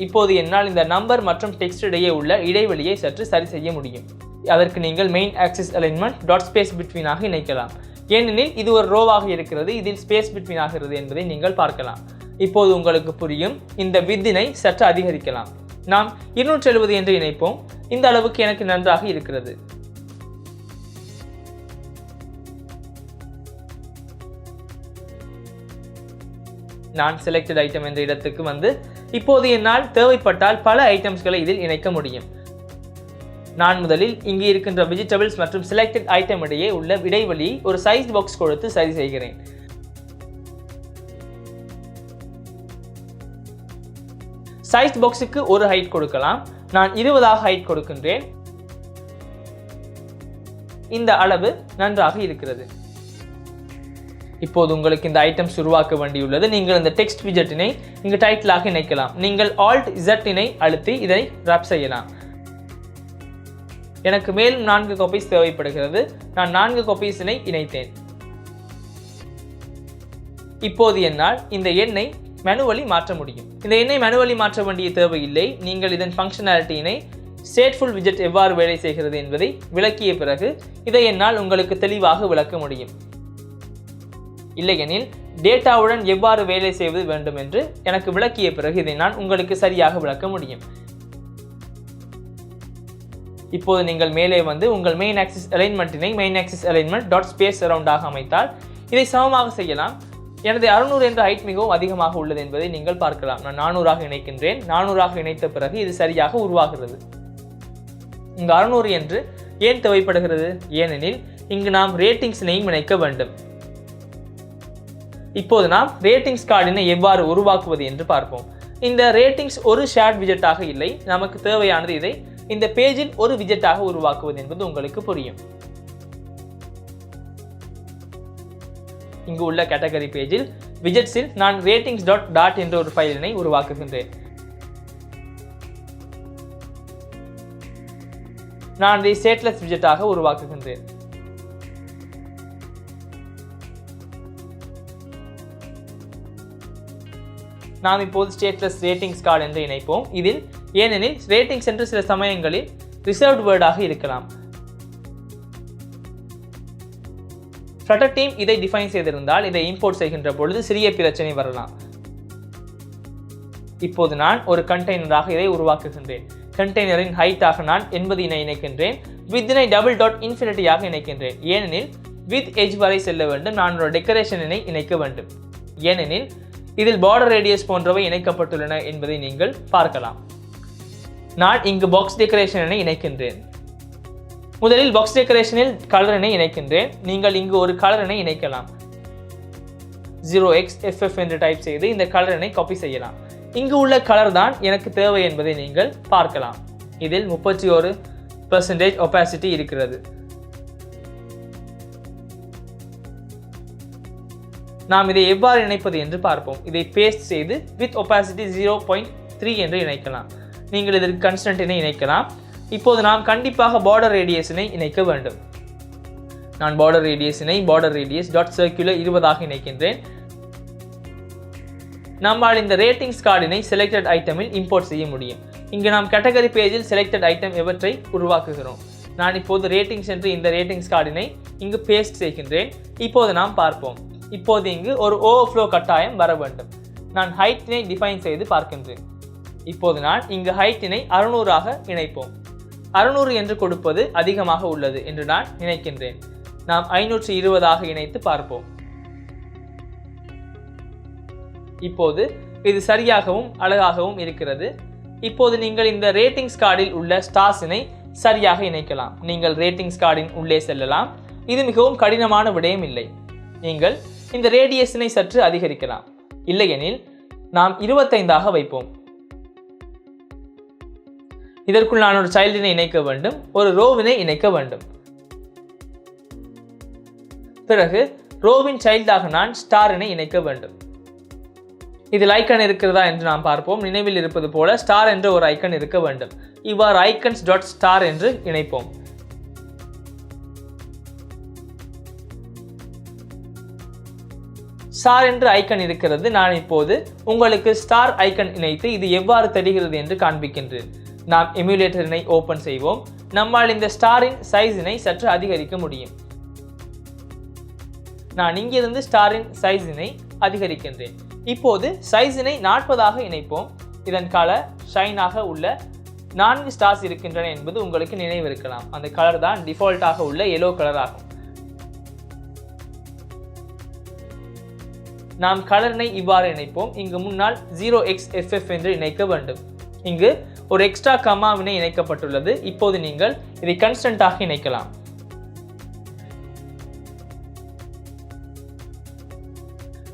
இப்போது என்னால் இந்த நம்பர் மற்றும் டெக்ஸ்ட் இடையே உள்ள இடைவெளியை சற்று சரி செய்ய முடியும். அதற்கு நீங்கள் main axis alignment dot space between ஆக இணைக்கலாம். ஏனெனில் இது ஒரு ரோவாக இருக்கிறது, இதில் ஸ்பேஸ் பிட்வீன் ஆகிறது என்பதை நீங்கள் பார்க்கலாம். இப்போது உங்களுக்கு புரியும். இந்த வித்தினை சற்று அதிகரிக்கலாம். நாம் 270 என்று இணைப்போம். இந்த அளவுக்கு எனக்கு நன்றாக இருக்கிறது. நான் செலக்டட் ஐட்டம் என்ற இடத்துக்கு வந்து இப்போது என்னால் தேவைப்பட்டால் பல ஐட்டம்ஸ்களை இதில் இணைக்க முடியும். நான் முதலில் இங்கு இருக்கின்ற வெஜிடபிள்ஸ் மற்றும் செலக்டட் ஐட்டம் இடையே உள்ள இடைவெளியை ஒரு சைஸ் பாக்ஸ் கொடுத்து சரி செய்கிறேன். சைஸ் பாக்ஸுக்கு ஒரு ஹைட் கொடுக்கலாம். நான் 20 ஹைட் கொடுக்கின்றேன். இந்த அளவு நன்றாக இருக்கிறது. இப்போது உங்களுக்கு இந்த ஐட்டம்ஸ் உருவாக்க வேண்டியுள்ளது. நீங்கள் இந்த டெக்ஸ்ட் விஜெட்டினை இங்கு டைட்டிலாக இணைக்கலாம். நீங்கள் Alt Z இனை அழுத்தி இதை ரப் செய்யலாம். எனக்கு மேலும் 4 காப்பீஸ் தேவைப்படுகிறது. நான் 4 காப்பீஸினை இணைத்தேன். இப்போது என்னால் இந்த எண்ணை மேனுவலி மாற்ற முடியும். இந்த எண்ணை மேனுவலி மாற்ற வேண்டிய தேவையில்லை. நீங்கள் இதன் ஃபங்க்ஷனாலிட்டியினை ஸ்டேட்ஃபுல் விஜெட் எவ்வாறு வேலை செய்கிறது என்பதை விளக்கிய பிறகு இதை என்னால் உங்களுக்கு தெளிவாக விளக்க முடியும். இல்லையெனில் டேட்டாவுடன் எவ்வாறு வேலை செய்வது வேண்டும் என்று எனக்கு விளக்கிய பிறகு இதை நான் உங்களுக்கு சரியாக விளக்க முடியும். இப்போது நீங்கள் மேலே வந்து உங்கள் மெயின் ஆக்சிஸ் அலைன்மெண்ட்டினை main axis alignment dot space அரவுண்டாக அமைத்தால் இதை சமமாக செய்யலாம். எனது 600 என்ற ஹைட் மிகவும் அதிகமாக உள்ளது என்பதை நீங்கள் பார்க்கலாம். நான் 400 இணைக்கின்றேன். 400 இணைத்த பிறகு இது சரியாக உருவாகிறது. இங்கு 600 என்று ஏன் தேவைப்படுகிறது? ஏனெனில் இங்கு நாம் ரேட்டிங்ஸினையும் இணைக்க வேண்டும். இப்போது நாம் ரேட்டிங்ஸ் கார்டினை எவ்வாறு உருவாக்குவது என்று பார்ப்போம். இந்த ரேட்டிங்ஸ் ஒரு ஷேர்ட் விஜெட்டாக இல்லை. நமக்கு தேவையானது இதை இந்த பேஜில் ஒரு விஜெட்டாக உருவாக்குவது என்பது உங்களுக்கு புரியும். இங்கு உள்ள கேட்டகரி பேஜில் விஜெட்ஸில் நான் ரேட்டிங்ஸ் டாட் என்ற ஒரு ஃபைலினை உருவாக்குகின்றேன். நான் இதை ஸ்டேட்லெஸ் விஜெட்டாக உருவாக்குகின்றேன். நாம் இப்போது ஸ்டேட்லெஸ் ரேட்டிங்ஸ் கார்டு என்று இணைப்போம். இதில் ஏனெனில் ரேட்டிங்ஸ் என்று சில சமயங்களில் ரிசர்வ்ட் வேர்டாக இருக்கலாம். ஃப்ளட்டர் டீம் இதை டிஃபைன் செய்திருந்தால் இதை இம்போர்ட் செய்கின்ற பொழுது சிறிய பிரச்சனை வரலாம். இப்போது நான் ஒரு கண்டெய்னராக இதை உருவாக்குகின்றேன். கண்டெய்னரின் ஹைட்டாக நான் 80 இணைக்கின்றேன். வித்தினை டபுள் டாட் இன்ஃபினிட்டியாக இணைக்கின்றேன். ஏனெனில் வித் எட்ஜ் வரை செல்ல வேண்டும். நான் ஒரு டெக்கரேஷனை இணைக்க வேண்டும். ஏனெனில் இதில் பார்டர் ரேடியஸ் போன்றவை இணைக்கப்பட்டுள்ளன என்பதை நீங்கள் பார்க்கலாம். நான் இங்கு பாக்ஸ் டெக்கரேஷனை இணைக்கின்றேன். முதலில் பாக்ஸ் டெக்கரேஷனில் கலரினை இணைக்கின்றேன். நீங்கள் இங்கு ஒரு கலரினை இணைக்கலாம். 0xFF என்று டைப் செய்து இந்த கலரினை காப்பி செய்யலாம். இங்கு உள்ள கலர் தான் எனக்கு தேவை என்பதை நீங்கள் பார்க்கலாம். இதில் 31% ஒபாசிட்டி இருக்கிறது. நாம் இதை எவ்வாறு இணைப்பது என்று பார்ப்போம். இதை பேஸ்ட் செய்து வித் ஒபாசிட்டி 0.3 என்று இணைக்கலாம். நீங்கள் இதற்கு கன்ஸ்டன்ட்டினை இணைக்கலாம். இப்போது நாம் கண்டிப்பாக பார்டர் ரேடியஸினை இணைக்க வேண்டும். நான் பார்டர் ரேடியஸ் டாட் சர்க்குலர் 20 இணைக்கின்றேன். நம்மால் இந்த ரேட்டிங்ஸ் கார்டினை செலக்டட் ஐட்டமில் இம்போர்ட் செய்ய முடியும். இங்கு நாம் கேட்டகரி பேஜில் செலக்டட் ஐட்டம் எவற்றை உருவாக்குகிறோம். நான் இப்போது ரேட்டிங்ஸ் என்று இந்த ரேட்டிங்ஸ் கார்டினை இங்கு பேஸ்ட் செய்கின்றேன். இப்போது நாம் பார்ப்போம். இப்போது இங்கு ஒரு ஓவர்ஃப்ளோ கட்டாயம் வர வேண்டும். நான் ஹைட்டினை டிஃபைன் செய்து பார்க்கின்றேன். இப்போது நான் இங்கு ஹைட்டினை 600 இணைப்போம். 600 என்று கொடுப்பது அதிகமாக உள்ளது என்று நான் நினைக்கின்றேன். நாம் 520 இணைத்து பார்ப்போம். இப்போது இது சரியாகவும் அழகாகவும் இருக்கிறது. இப்போது நீங்கள் இந்த ரேட்டிங்ஸ் கார்டில் உள்ள ஸ்டார்ஸினை சரியாக இணைக்கலாம். நீங்கள் ரேட்டிங்ஸ் கார்டின் உள்ளே செல்லலாம். இது மிகவும் கடினமான விடயம் இல்லை. நீங்கள் இந்த ரேடியஸினை சற்று அதிகரிக்கலாம். இல்லையெனில் நாம் 25 வைப்போம். இதற்குள் நான் ஒரு சைல்டினை இணைக்க வேண்டும். ஒரு ரோவினை இணைக்க வேண்டும். பிறகு ரோவின் சைல்டாக நான் ஸ்டாரினை இணைக்க வேண்டும். இதில் ஐக்கன் இருக்கிறதா என்று நாம் பார்ப்போம். நினைவில் இருப்பது போல ஸ்டார் என்ற ஒரு ஐக்கன் இருக்க வேண்டும். இவ்வாறு ஐக்கன்ஸ் டாட் ஸ்டார் என்று இணைப்போம். ஸ்டார் என்ற ஐக்கன் இருக்கிறது. நான் இப்போது உங்களுக்கு ஸ்டார் ஐக்கன் இணைத்து இது எவ்வாறு தெரிகிறது என்று காண்பிக்கின்றேன். நாம் எமுலேட்டரினை ஓபன் செய்வோம். நம்மால் இந்த ஸ்டாரின் சைஸினை சற்று அதிகரிக்க முடியும். நான் இங்கிருந்து ஸ்டாரின் சைஸினை அதிகரிக்கின்றேன். இப்போது சைஸினை 40ஆக இணைப்போம். இதன் கலர் ஷைனாக உள்ள 4 ஸ்டார்ஸ் இருக்கின்றன என்பது உங்களுக்கு நினைவிருக்கலாம். அந்த கலர் தான் டிஃபால்ட்டாக உள்ள எல்லோ கலர் ஆகும். நாம் கலரினை இவ்வாறு இணைப்போம். இங்கு முன்னால் 0xFF என்று இணைக்க வேண்டும். இங்கு ஒரு எக்ஸ்ட்ரா கமாவினை இணைக்கப்பட்டுள்ளது. இப்போது நீங்கள் இதை கன்ஸ்டன்டாக இணைக்கலாம்.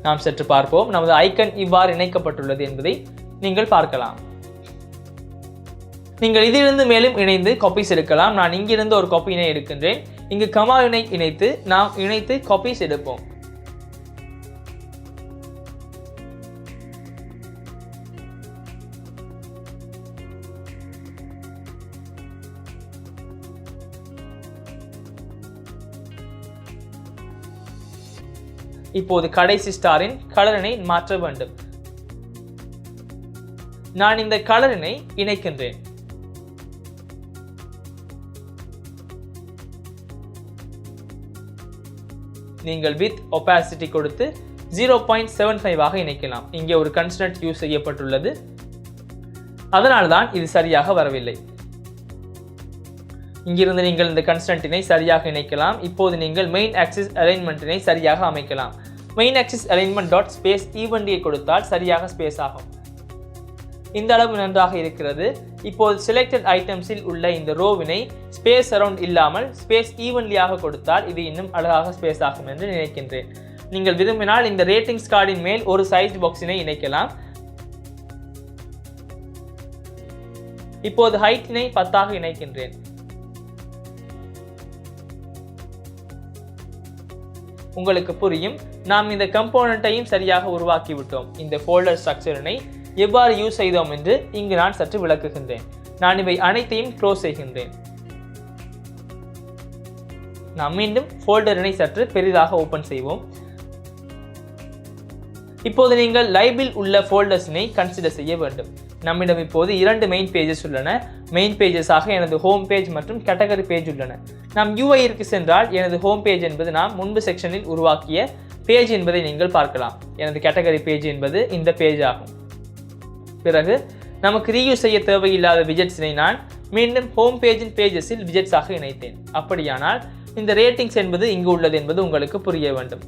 நாம் சற்று பார்ப்போம். நமது ஐக்கன் இவ்வாறு இணைக்கப்பட்டுள்ளது என்பதை நீங்கள் பார்க்கலாம். நீங்கள் இதிலிருந்து மேலும் இணைந்து காப்பீஸ் எடுக்கலாம். நான் இங்கிருந்து ஒரு காப்பியினை எடுக்கின்றேன். இங்கு கமாவினை இணைத்து நாம் இணைத்து காப்பீஸ் எடுப்போம். இப்போது கடைசி ஸ்டாரின் கலரினை மாற்ற வேண்டும். நான் இந்த கலரினை இணைக்கின்றேன். நீங்கள் வித் ஒபாசிட்டி கொடுத்து 0.75 இணைக்கலாம். இங்கே ஒரு கன்ஸ்டன்ட் யூஸ் செய்யப்பட்டுள்ளது. அதனால்தான் இது சரியாக வரவில்லை. இங்கிருந்து நீங்கள் இந்த கன்ஸ்டன்ட்டினை சரியாக இணைக்கலாம். இப்போது நீங்கள் மெயின் ஆக்சிஸ் அலைன்மெண்ட்டினை சரியாக அமைக்கலாம். Main axis alignment dot space ஈவன்லியை கொடுத்தால் சரியாக ஸ்பேஸ் ஆகும். இந்த அளவு நன்றாக இருக்கிறது. இப்போது செலக்டட் ஐட்டம்ஸில் உள்ள இந்த ரோவினை ஸ்பேஸ் அரவுண்ட் இல்லாமல் ஸ்பேஸ் ஈவன்லியாக கொடுத்தால் இது இன்னும் அழகாக ஸ்பேஸ் ஆகும் என்று நினைக்கின்றேன். நீங்கள் விரும்பினால் இந்த ரேட்டிங்ஸ் கார்டின் மேல் ஒரு சைஸ் பாக்ஸினை இணைக்கலாம். இப்போது ஹைட்டினை 10ஆக இணைக்கின்றேன். உங்களுக்கு புரியும். நாம் இந்த கம்போனண்ட்டையும் சரியாக உருவாக்கிவிட்டோம். இந்த ஃபோல்டர் ஸ்ட்ரக்சரினை எவ்வாறு யூஸ் செய்தோம் என்று இங்கு நான் சற்று விளக்குகின்றேன். நான் இவை அனைத்தையும் க்ளோஸ் செய்கின்றேன். நாம் மீண்டும் ஃபோல்டரினை சற்று பெரிதாக ஓபன் செய்வோம். இப்போது நீங்கள் லைபில் உள்ள ஃபோல்டர்ஸினை கன்சிடர் செய்ய வேண்டும். நம்மிடம் இப்போது 2 மெயின் பேஜஸ் உள்ளன. மெயின் பேஜஸாக எனது ஹோம் பேஜ் மற்றும் கேட்டகரி பேஜ் உள்ளன. நாம் UIற்கு சென்றால் எனது ஹோம் பேஜ் என்பது நாம் முன்பு செக்ஷனில் உருவாக்கிய பேஜ் என்பதை நீங்கள் பார்க்கலாம். எனது கேட்டகரி பேஜ் என்பது இந்த பேஜ் ஆகும். பிறகு நமக்கு ரீயூஸ் செய்ய தேவையில்லாத விஜெட்ஸினை நான் மீண்டும் ஹோம் பேஜின் பேஜஸில் விஜெட்ஸாக இணைத்தேன். அப்படியானால் இந்த ரேட்டிங்ஸ் என்பது இங்கு உள்ளது என்பது உங்களுக்கு புரிய வேண்டும்.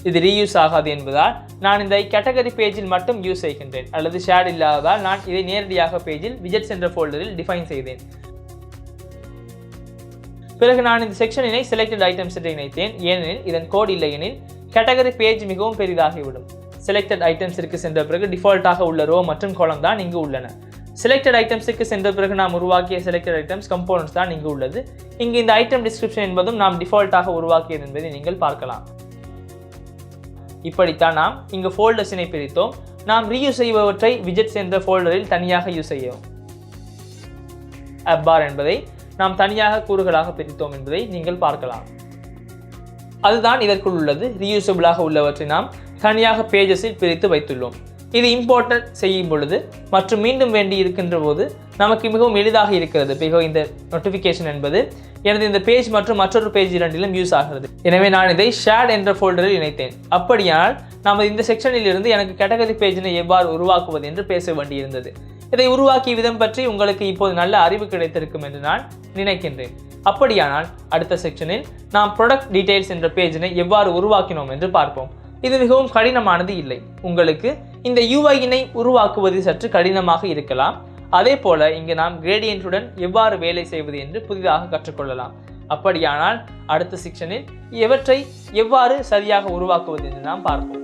இது ரீயூஸ் ஆகாது என்பதால் நான் இந்த கேட்டகரி பேஜில் மட்டும் யூஸ் செய்கின்றேன். அல்லது ஷேட் இல்லாததால் நான் இதை நேரடியாக பேஜில் விஜெட்ஸ் என்ற ஃபோல்டரில் டிஃபைன் செய்தேன். பிறகு நான் இந்த செக்ஷனினை செலக்டட் ஐட்டம்ஸ் என்று இணைத்தேன். ஏனெனில் இதன் கோட் இல்லையெனில் கேட்டகரி பேஜ் மிகவும் பெரிதாகிவிடும். செலக்டட் ஐட்டம்ஸிற்கு சென்ற பிறகு டிஃபால்ட்டாக உள்ள ரோ மற்றும் காலம் தான் இங்கு உள்ளன. செலக்டட் ஐட்டம்ஸுக்கு சென்ற பிறகு நாம் உருவாக்கிய செலக்டட் ஐட்டம்ஸ் கம்போனன்ட்ஸ் தான் இங்கு உள்ளது. இங்கு இந்த ஐட்டம் டிஸ்கிரிப்ஷன் என்பதும் நாம் டிஃபால்ட்டாக உருவாக்கியது என்பதை நீங்கள் பார்க்கலாம். இப்படித்தான் நாம் இங்கு ஃபோல்டர்ஸினை பிரித்தோம். நாம் ரீயூஸ் செய்பவற்றை விஜெட்ஸ் என்ற ஃபோல்டரில் தனியாக யூஸ் செய்வோம். அப்பார் என்பதை நாம் தனியாக கூறுகளாக பிரித்தோம் என்பதை நீங்கள் பார்க்கலாம். அதுதான் இதற்குள் உள்ளது. ரீயூசபிளாக உள்ளவற்றை நாம் தனியாக பேஜஸில் பிரித்து வைத்துள்ளோம். இது இம்போர்ட் செய்யும் பொழுது மற்றும் மீண்டும் வேண்டி இருக்கின்ற போது நமக்கு மிகவும் எளிதாக இருக்கிறது. பிறகு இந்த நோட்டிஃபிகேஷன் என்பது எனது இந்த பேஜ் மற்றும் மற்றொரு பேஜ் இரண்டிலும் யூஸ் ஆகிறது. எனவே நான் இதை ஷேட் என்ற ஃபோல்டரில் இணைத்தேன். அப்படியானால் நாம் இந்த செக்ஷனில் இருந்து எனக்கு கேட்டகரி பேஜினை எவ்வாறு உருவாக்குவது என்று பேச வேண்டியிருந்தது. இதை உருவாக்கிய விதம் பற்றி உங்களுக்கு இப்போது நல்ல அறிவு கிடைத்திருக்கும் என்று நான் நினைக்கின்றேன். அப்படியானால் அடுத்த செக்ஷனில் நாம் ப்ராடக்ட் டீடைல்ஸ் என்ற பேஜினை எவ்வாறு உருவாக்கினோம் என்று பார்ப்போம். இது மிகவும் கடினமானது இல்லை. உங்களுக்கு இந்த UIனை உருவாக்குவது சற்று கடினமாக இருக்கலாம். அதே போல இங்கு நாம் கிரேடியன்ட்டுடன் எவ்வாறு வேலை செய்வது என்று புதிதாக கற்றுக்கொள்ளலாம். அப்படியானால் அடுத்த செக்ஷனில் எவற்றை எவ்வாறு சரியாக உருவாக்குவது என்று நாம் பார்ப்போம்.